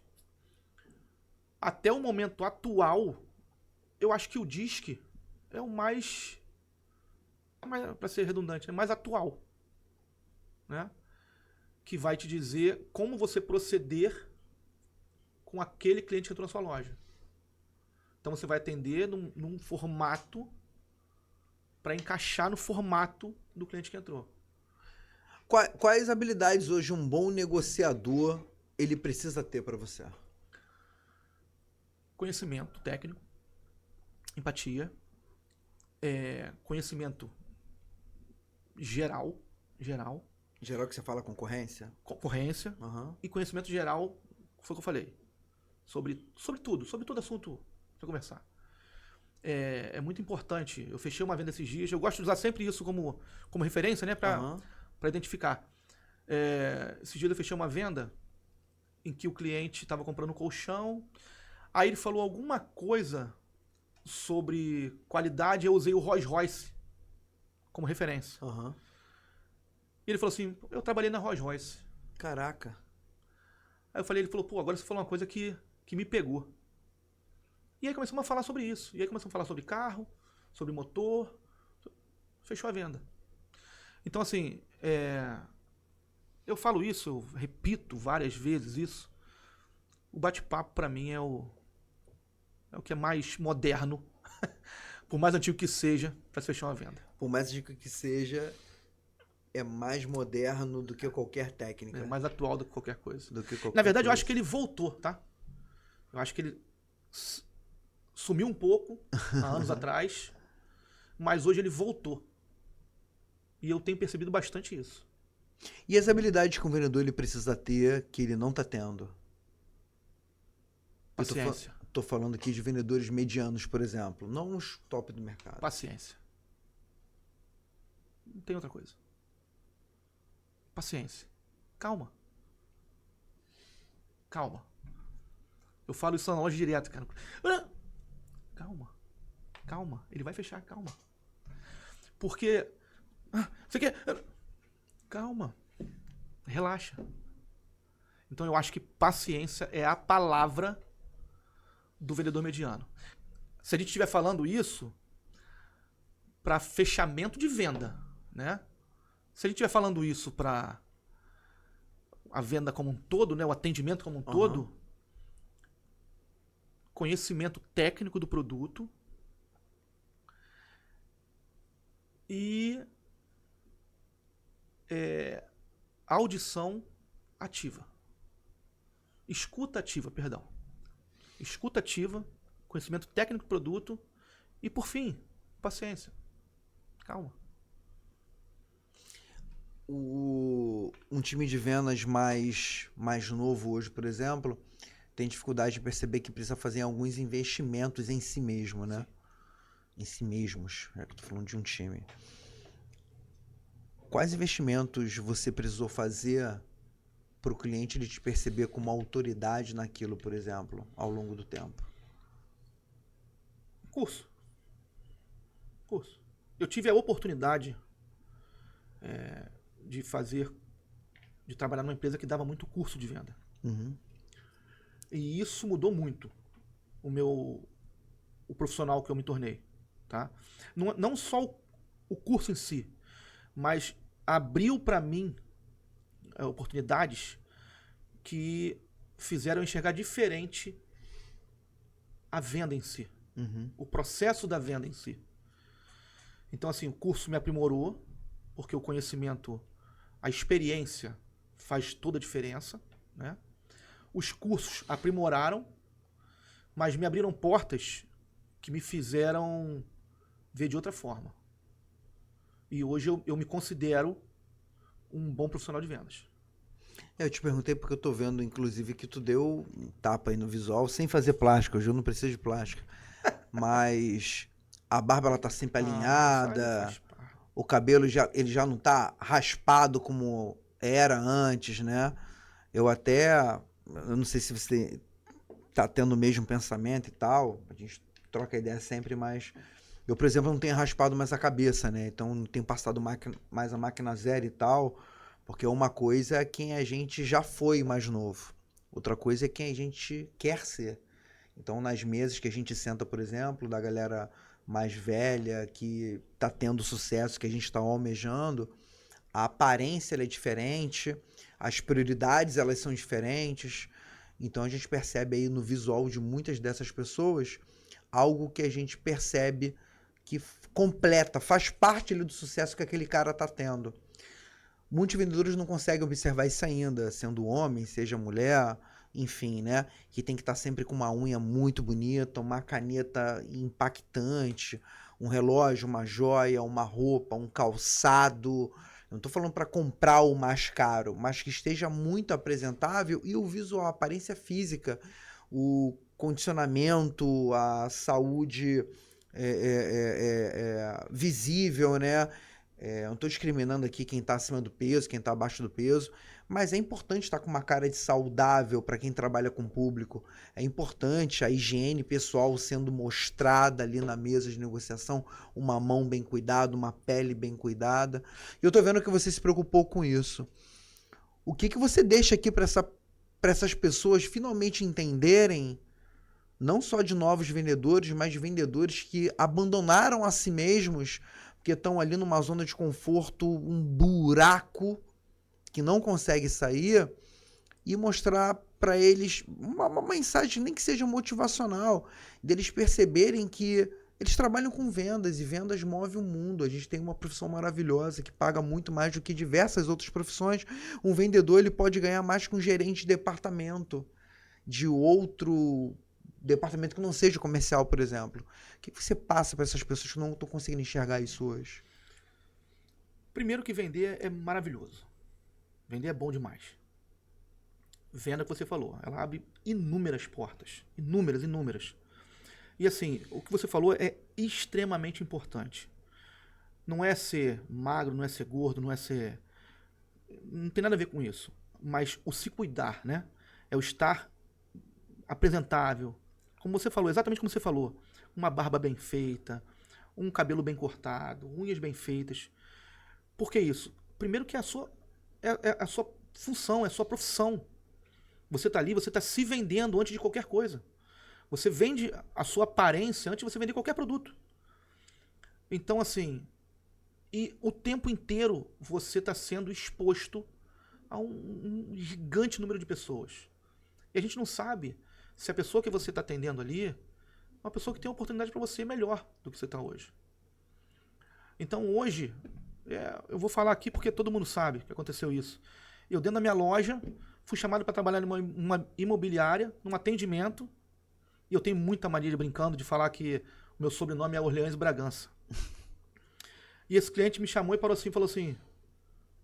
até o momento atual, eu acho que o DISC é o mais para ser redundante, é mais atual, né? Que vai te dizer como você proceder com aquele cliente que entrou na sua loja. Então você vai atender num formato para encaixar no formato do cliente que entrou. Quais habilidades hoje um bom negociador ele precisa ter para você? Conhecimento técnico, empatia, conhecimento geral. Geral que você fala concorrência? Concorrência. Uhum. E conhecimento geral, foi o que eu falei. Sobre todo assunto para conversar. É muito importante. Eu fechei uma venda esses dias. Eu gosto de usar sempre isso como referência, né? Para identificar. Esses dias eu fechei uma venda em que o cliente estava comprando um colchão. Aí ele falou alguma coisa sobre qualidade. Eu usei o Rolls Royce como referência. Uhum. E ele falou assim, eu trabalhei na Rolls Royce. Caraca. Aí ele falou, pô, agora você falou uma coisa que me pegou. E aí começamos a falar sobre isso. E aí começamos a falar sobre carro, sobre motor. Fechou a venda. Então, assim, eu falo isso, eu repito várias vezes isso. O bate-papo, pra mim, é o que é mais moderno, por mais antigo que seja, pra se fechar uma venda. Por mais antigo que seja, é mais moderno do que qualquer técnica. É mais atual do que qualquer coisa. Na verdade, eu acho que ele voltou, tá? Eu acho que ele sumiu um pouco há anos atrás, mas hoje ele voltou. E eu tenho percebido bastante isso. E as habilidades que um vendedor ele precisa ter que ele não está tendo? Paciência. Tô falando aqui de vendedores medianos, por exemplo. Não os top do mercado. Paciência. Não tem outra coisa. Paciência. Calma. Eu falo isso na loja direto, cara. Calma. Ele vai fechar, calma. Porque... Você quer... Calma. Relaxa. Então eu acho que paciência é a palavra do vendedor mediano. Se a gente estiver falando isso para fechamento de venda, né? Se a gente estiver falando isso para a venda como um todo, né? O atendimento como um todo, conhecimento técnico do produto e audição ativa. Escuta ativa, conhecimento técnico do produto e, por fim, paciência. Calma. Um time de vendas mais novo hoje, por exemplo, tem dificuldade de perceber que precisa fazer alguns investimentos em si mesmo, né? Em si mesmos. É que eu tô falando de um time. Quais investimentos você precisou fazer para o cliente ele te perceber como autoridade naquilo, por exemplo, ao longo do tempo? Curso. Eu tive a oportunidade de trabalhar numa empresa que dava muito curso de venda. Uhum. E isso mudou muito o profissional que eu me tornei, tá? Não só o curso em si, mas abriu para mim oportunidades que fizeram eu enxergar diferente a venda em si, o processo da venda em si. Então, assim, o curso me aprimorou, porque o conhecimento, a experiência faz toda a diferença, né? Os cursos aprimoraram, mas me abriram portas que me fizeram ver de outra forma. E hoje eu me considero um bom profissional de vendas. Eu te perguntei porque eu tô vendo, inclusive, que tu deu um tapa aí no visual sem fazer plástica. Hoje eu não preciso de plástica. Mas a barba, ela tá sempre alinhada. o cabelo ele já não tá raspado como era antes, né? Eu não sei se você tá tendo o mesmo pensamento e tal, a gente troca ideia sempre, mas eu, por exemplo, não tenho raspado mais a cabeça, né? Então não tenho passado mais a máquina zero e tal, porque uma coisa é quem a gente já foi mais novo, outra coisa é quem a gente quer ser. Então, nas mesas que a gente senta, por exemplo, da galera mais velha, que tá tendo sucesso, que a gente tá almejando, a aparência ela é diferente, as prioridades elas são diferentes. Então a gente percebe aí no visual de muitas dessas pessoas algo que a gente percebe que completa, faz parte ali do sucesso que aquele cara tá tendo. Muitos vendedores não conseguem observar isso ainda, sendo homem, seja mulher, enfim, né? Que tem que estar sempre com uma unha muito bonita, uma caneta impactante, um relógio, uma joia, uma roupa, um calçado. Eu não estou falando para comprar o mais caro, mas que esteja muito apresentável e o visual, a aparência física, o condicionamento, a saúde visível, né? Eu não estou discriminando aqui quem está acima do peso, quem está abaixo do peso, mas é importante estar com uma cara de saudável para quem trabalha com público. É importante a higiene pessoal sendo mostrada ali na mesa de negociação, uma mão bem cuidada, uma pele bem cuidada. E eu estou vendo que você se preocupou com isso. O que você deixa aqui para essas pessoas finalmente entenderem, não só de novos vendedores, mas de vendedores que abandonaram a si mesmos porque estão ali numa zona de conforto, um buraco que não consegue sair, e mostrar para eles uma mensagem, nem que seja motivacional, deles perceberem que eles trabalham com vendas e vendas movem o mundo. A gente tem uma profissão maravilhosa que paga muito mais do que diversas outras profissões. Um vendedor ele pode ganhar mais que um gerente de departamento de outro departamento que não seja comercial, por exemplo. O que você passa para essas pessoas que não estão conseguindo enxergar isso hoje? Primeiro que vender é maravilhoso. Vender é bom demais. Venda que você falou, ela abre inúmeras portas. Inúmeras, inúmeras. E assim, o que você falou é extremamente importante. Não é ser magro, não é ser gordo, não é ser... Não tem nada a ver com isso. Mas o se cuidar, né? É o estar apresentável. Como você falou, exatamente como você falou. Uma barba bem feita, um cabelo bem cortado, unhas bem feitas. Por que isso? Primeiro que é a sua função, é a sua profissão. Você está ali, você está se vendendo antes de qualquer coisa. Você vende a sua aparência antes de você vender qualquer produto. Então, assim, e o tempo inteiro você está sendo exposto a um gigante número de pessoas. E a gente não sabe se a pessoa que você está atendendo ali é uma pessoa que tem uma oportunidade para você melhor do que você está hoje. Então hoje, eu vou falar aqui porque todo mundo sabe que aconteceu isso. Eu dentro da minha loja, fui chamado para trabalhar numa imobiliária, num atendimento, e eu tenho muita mania de brincando de falar que o meu sobrenome é Orleans Bragança. E esse cliente me chamou e falou assim,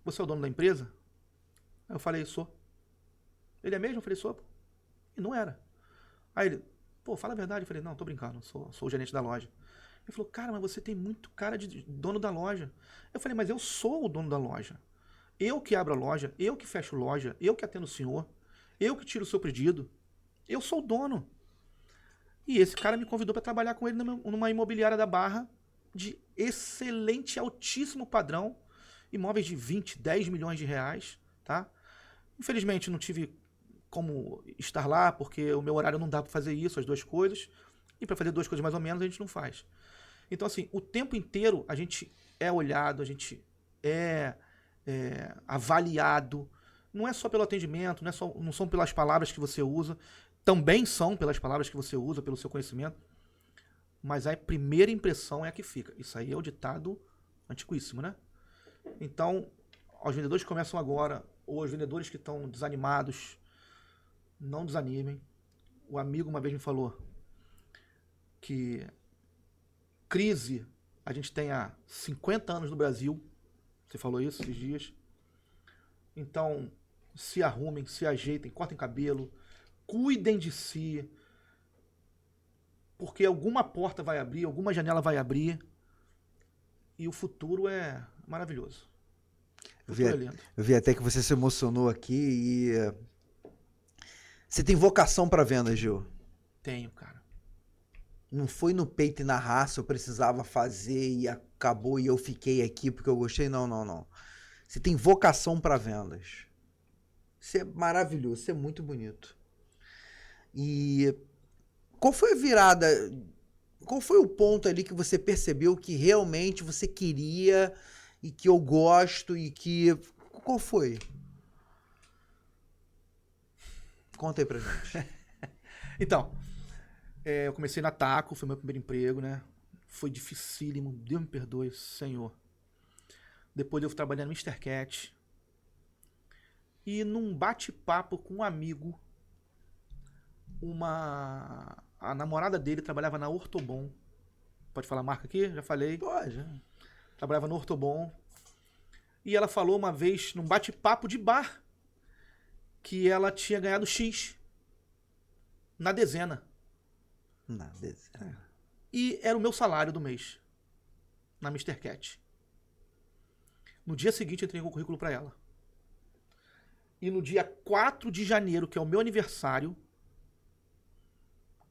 você é o dono da empresa? Aí eu falei, sou. Ele é mesmo? Eu falei, sou. E não era. Aí ele, fala a verdade. Eu falei, não, tô brincando, sou o gerente da loja. Ele falou, cara, mas você tem muito cara de dono da loja. Eu falei, mas eu sou o dono da loja. Eu que abro a loja, eu que fecho a loja, eu que atendo o senhor, eu que tiro o seu pedido. Eu sou o dono. E esse cara me convidou para trabalhar com ele numa imobiliária da Barra de excelente, altíssimo padrão. Imóveis de 20, 10 milhões de reais, tá? Infelizmente não tive como estar lá, porque o meu horário não dá para fazer isso, as duas coisas. E para fazer duas coisas mais ou menos a gente não faz. Então assim, o tempo inteiro a gente é olhado, a gente é avaliado. Não é só pelo atendimento, não são pelas palavras que você usa. Também são pelas palavras que você usa, pelo seu conhecimento. Mas a primeira impressão é a que fica. Isso aí é o ditado antiquíssimo, né? Então, os vendedores que começam agora, ou os vendedores que estão desanimados, não desanimem. O amigo uma vez me falou que crise a gente tem há 50 anos no Brasil. Você falou isso esses dias. Então, se arrumem, se ajeitem, cortem cabelo, cuidem de si, porque alguma porta vai abrir, alguma janela vai abrir, E o futuro é maravilhoso. O Eu futuro é lindo. vi até que você se emocionou aqui e... Você tem vocação pra venda, Gil? Tenho, cara. Não foi no peito e na raça, eu precisava fazer e acabou e eu fiquei aqui porque eu gostei. Não, não, não. Você tem vocação pra vendas. Isso é maravilhoso, isso é muito bonito. E qual foi a virada? Qual foi o ponto ali que você percebeu que realmente você queria e que eu gosto e que... Qual foi? Conta aí pra gente. Então, eu comecei na Taco, foi meu primeiro emprego, né? Foi dificílimo, Deus me perdoe, Senhor. Depois eu fui trabalhando no Mr. Cat. E num bate-papo com um amigo, a namorada dele trabalhava na Ortobon. Pode falar a marca aqui? Já falei. Pode. Trabalhava no Ortobon. E ela falou uma vez, num bate-papo de bar, que ela tinha ganhado X na dezena. E era o meu salário do mês na Mr. Cat. No dia seguinte eu entreguei o currículo para ela. E no dia 4 de janeiro, que é o meu aniversário,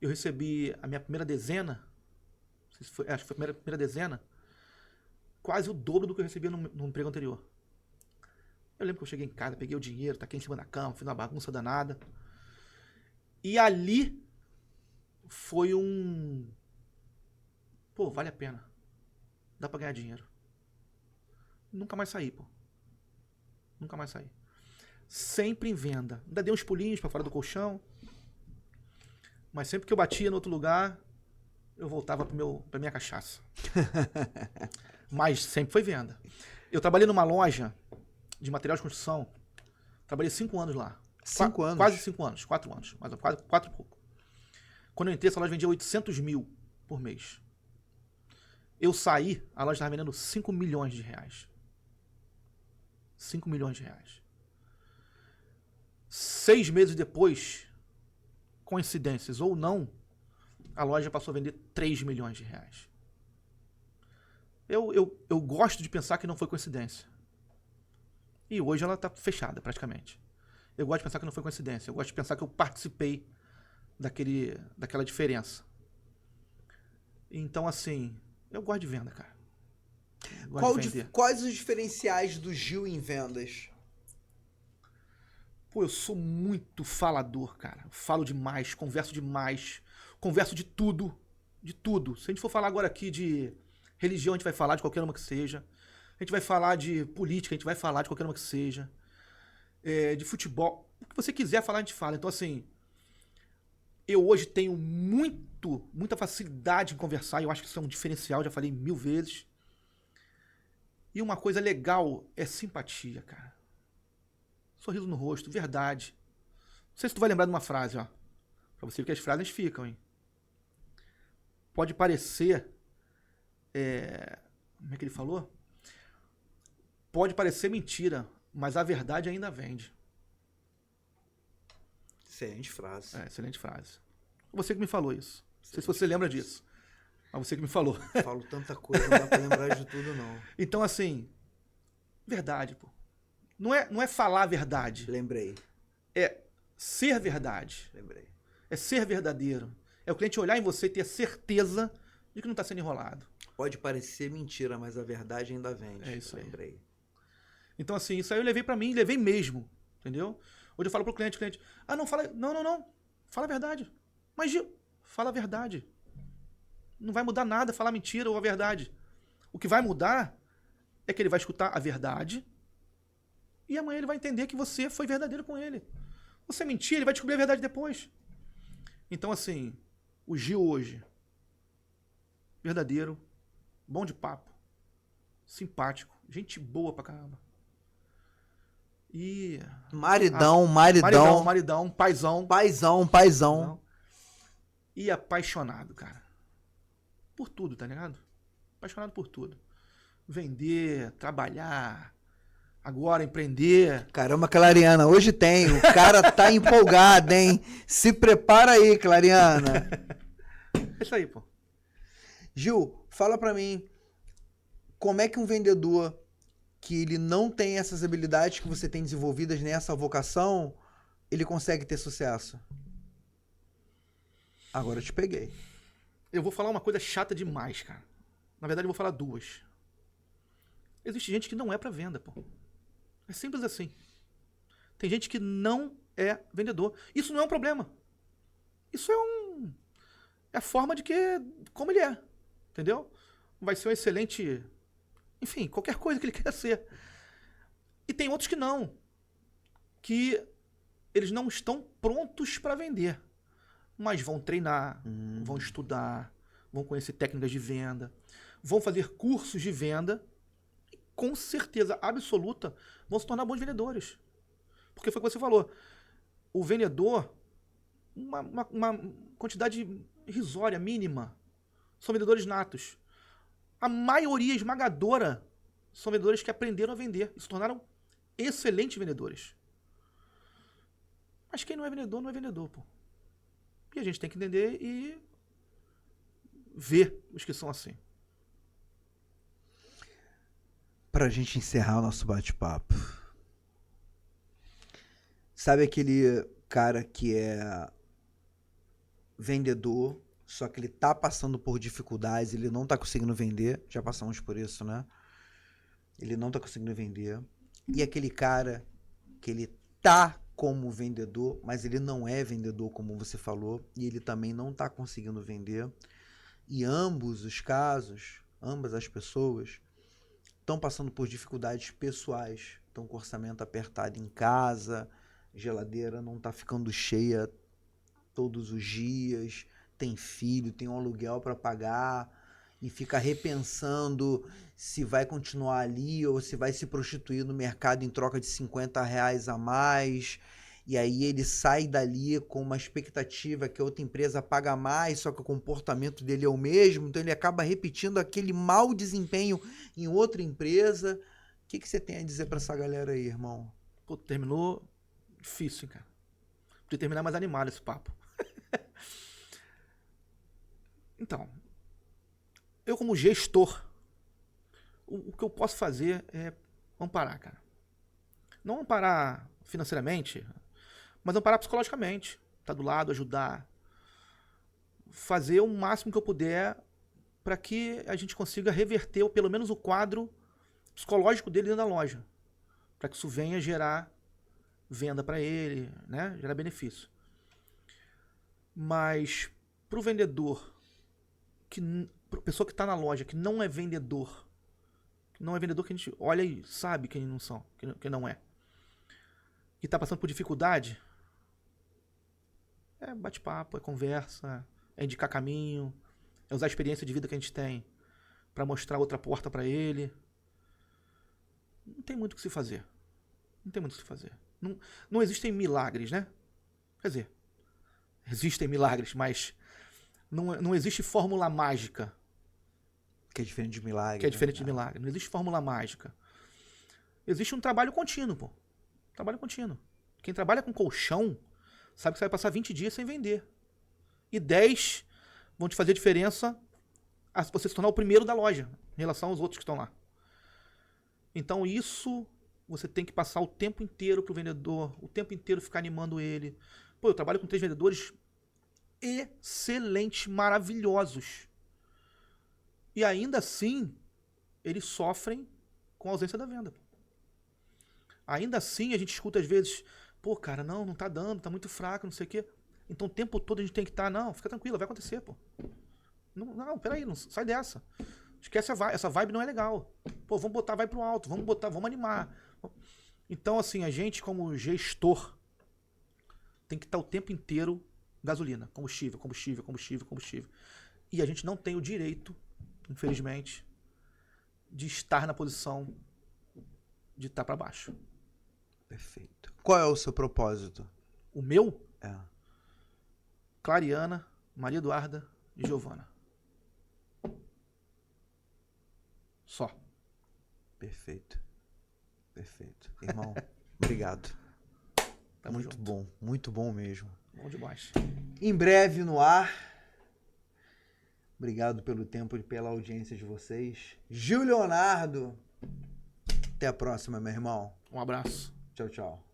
eu recebi a minha primeira dezena. Não sei se foi, acho que foi a primeira dezena. Quase o dobro do que eu recebia no emprego anterior. Eu lembro que eu cheguei em casa, peguei o dinheiro, taquei em cima da cama, fiz uma bagunça danada. E ali foi um... Pô, vale a pena. Dá pra ganhar dinheiro. Nunca mais saí, pô. Nunca mais saí. Sempre em venda. Ainda dei uns pulinhos pra fora do colchão. Mas sempre que eu batia no outro lugar, eu voltava pra minha cachaça. Mas sempre foi venda. Eu trabalhei numa loja de material de construção. Trabalhei 5 anos lá. 5 anos? Quase 5 anos. 4 anos. Mais ou menos, 4 e pouco. Quando eu entrei, essa loja vendia 800 mil por mês. Eu saí, a loja estava vendendo 5 milhões de reais. 5 milhões de reais. 6 meses depois, coincidências ou não, a loja passou a vender 3 milhões de reais. Eu gosto de pensar que não foi coincidência. E hoje ela está fechada, praticamente. Eu gosto de pensar que não foi coincidência. Eu gosto de pensar que eu participei daquela diferença. Então, assim, eu gosto de venda, cara. Quais os diferenciais do Gil em vendas? Pô, eu sou muito falador, cara. Falo demais, converso de tudo. De tudo. Se a gente for falar agora aqui de religião, a gente vai falar de qualquer uma que seja. A gente vai falar de política, a gente vai falar de qualquer uma que seja. De futebol. O que você quiser falar, a gente fala. Então, assim, eu hoje tenho muita facilidade em conversar. Eu acho que isso é um diferencial, já falei 1000 vezes. E uma coisa legal é simpatia, cara. Sorriso no rosto, verdade. Não sei se tu vai lembrar de uma frase, ó. Pra você ver que as frases ficam, hein. Pode parecer... Como é que ele falou? Pode parecer mentira, mas a verdade ainda vende. Excelente frase. Excelente frase. Você que me falou isso. Não sei se você lembra disso. Mas você que me falou. Falo tanta coisa, não dá pra lembrar de tudo, não. Então, assim, verdade, pô. Não é falar a verdade. Lembrei. É ser verdade. Lembrei. É ser verdadeiro. É o cliente olhar em você e ter certeza de que não está sendo enrolado. Pode parecer mentira, mas a verdade ainda vende. É isso aí. Lembrei. Então, assim, isso aí eu levei pra mim, levei mesmo. Entendeu? Hoje eu falo pro cliente, não, fala, não. Fala a verdade. Mas, Gil, fala a verdade. Não vai mudar nada falar mentira ou a verdade. O que vai mudar é que ele vai escutar a verdade e amanhã ele vai entender que você foi verdadeiro com ele. Você mentir, ele vai descobrir a verdade depois. Então, assim, o Gil hoje, verdadeiro, bom de papo, simpático, gente boa pra caramba. E... Maridão, paizão. E apaixonado, cara. Por tudo, tá ligado? Apaixonado por tudo. Vender, trabalhar, agora empreender. Caramba, Clariana, hoje tem. O cara tá empolgado, hein? Se prepara aí, Clariana. É isso aí, pô. Gil, fala pra mim. como é que um vendedor que ele não tem essas habilidades que você tem desenvolvidas nessa vocação, ele consegue ter sucesso? Agora eu te peguei. Eu vou falar uma coisa chata demais, cara. Na verdade, eu vou falar duas. Existe gente que não é pra venda, pô. É simples assim. Tem gente que não é vendedor. Isso não é um problema. Isso é a forma de que... como ele é. Entendeu? Vai ser um excelente... enfim, qualquer coisa que ele queira ser. E tem outros que não. Que eles não estão prontos pra vender. Mas vão treinar, vão estudar, vão conhecer técnicas de venda, vão fazer cursos de venda e, com certeza absoluta, vão se tornar bons vendedores. Porque foi o que você falou. O vendedor, uma quantidade irrisória, mínima, são vendedores natos. A maioria esmagadora são vendedores que aprenderam a vender e se tornaram excelentes vendedores. Mas quem não é vendedor, não é vendedor, pô. E a gente tem que entender e ver os que são assim. Pra gente encerrar o nosso bate-papo. Sabe aquele cara que é vendedor, só que ele tá passando por dificuldades, ele não tá conseguindo vender? Já passamos por isso, né? Ele não tá conseguindo vender. E aquele cara que ele tá como vendedor, mas ele não é vendedor, como você falou, e ele também não tá conseguindo vender. E ambos os casos, ambas as pessoas, estão passando por dificuldades pessoais, estão com orçamento apertado em casa, geladeira não tá ficando cheia todos os dias, tem filho, tem um aluguel para pagar e fica repensando se vai continuar ali ou se vai se prostituir no mercado em troca de R$ 50 a mais. E aí ele sai dali com uma expectativa que a outra empresa paga mais, só que o comportamento dele é o mesmo, então ele acaba repetindo aquele mau desempenho em outra empresa. O que você tem a dizer para essa galera aí, irmão? Pô, terminou difícil, cara. Podia terminar mais animado esse papo. Então, eu como gestor, o que eu posso fazer é amparar, cara. Não amparar financeiramente, mas amparar psicologicamente. Tá do lado, ajudar. Fazer o máximo que eu puder para que a gente consiga reverter, ou pelo menos o quadro psicológico dele dentro da loja. Para que isso venha gerar venda para ele, né? Gerar benefício. Mas pro vendedor, pra pessoa que está na loja, que não é vendedor, que a gente olha e sabe quem não são, quem não é, e está passando por dificuldade, é bate-papo, é conversa, é indicar caminho, é usar a experiência de vida que a gente tem para mostrar outra porta para ele. Não tem muito o que se fazer. Não tem muito o que se fazer. Não existem milagres, né? Quer dizer, existem milagres, mas não existe fórmula mágica. Que é diferente de milagre. Que é diferente de milagre. Não existe fórmula mágica. Existe um trabalho contínuo, pô. Trabalho contínuo. Quem trabalha com colchão sabe que você vai passar 20 dias sem vender. E 10 vão te fazer diferença a você se tornar o primeiro da loja em relação aos outros que estão lá. Então isso você tem que passar o tempo inteiro pro vendedor, o tempo inteiro ficar animando ele. Pô, eu trabalho com 3 vendedores excelentes, maravilhosos. E ainda assim, eles sofrem com a ausência da venda. Ainda assim, a gente escuta às vezes, pô, cara, não tá dando, tá muito fraco, não sei o quê. Então o tempo todo a gente tem que estar, não, fica tranquilo, vai acontecer, pô. Não, peraí, não, sai dessa. Esquece essa vibe não é legal. Pô, vamos botar a vibe pro alto, vamos animar. Então, assim, a gente como gestor tem que estar o tempo inteiro gasolina, combustível. E a gente não tem o direito, infelizmente, de estar na posição de estar para baixo. Perfeito. Qual é o seu propósito? O meu? É. Clariana, Maria Eduarda e Giovana. Só. Perfeito. Irmão, obrigado. Tamo muito junto. Muito bom mesmo. Bom demais. Em breve no ar. Obrigado pelo tempo e pela audiência de vocês. Gil Leonardo. Até a próxima, meu irmão. Um abraço. Tchau, tchau.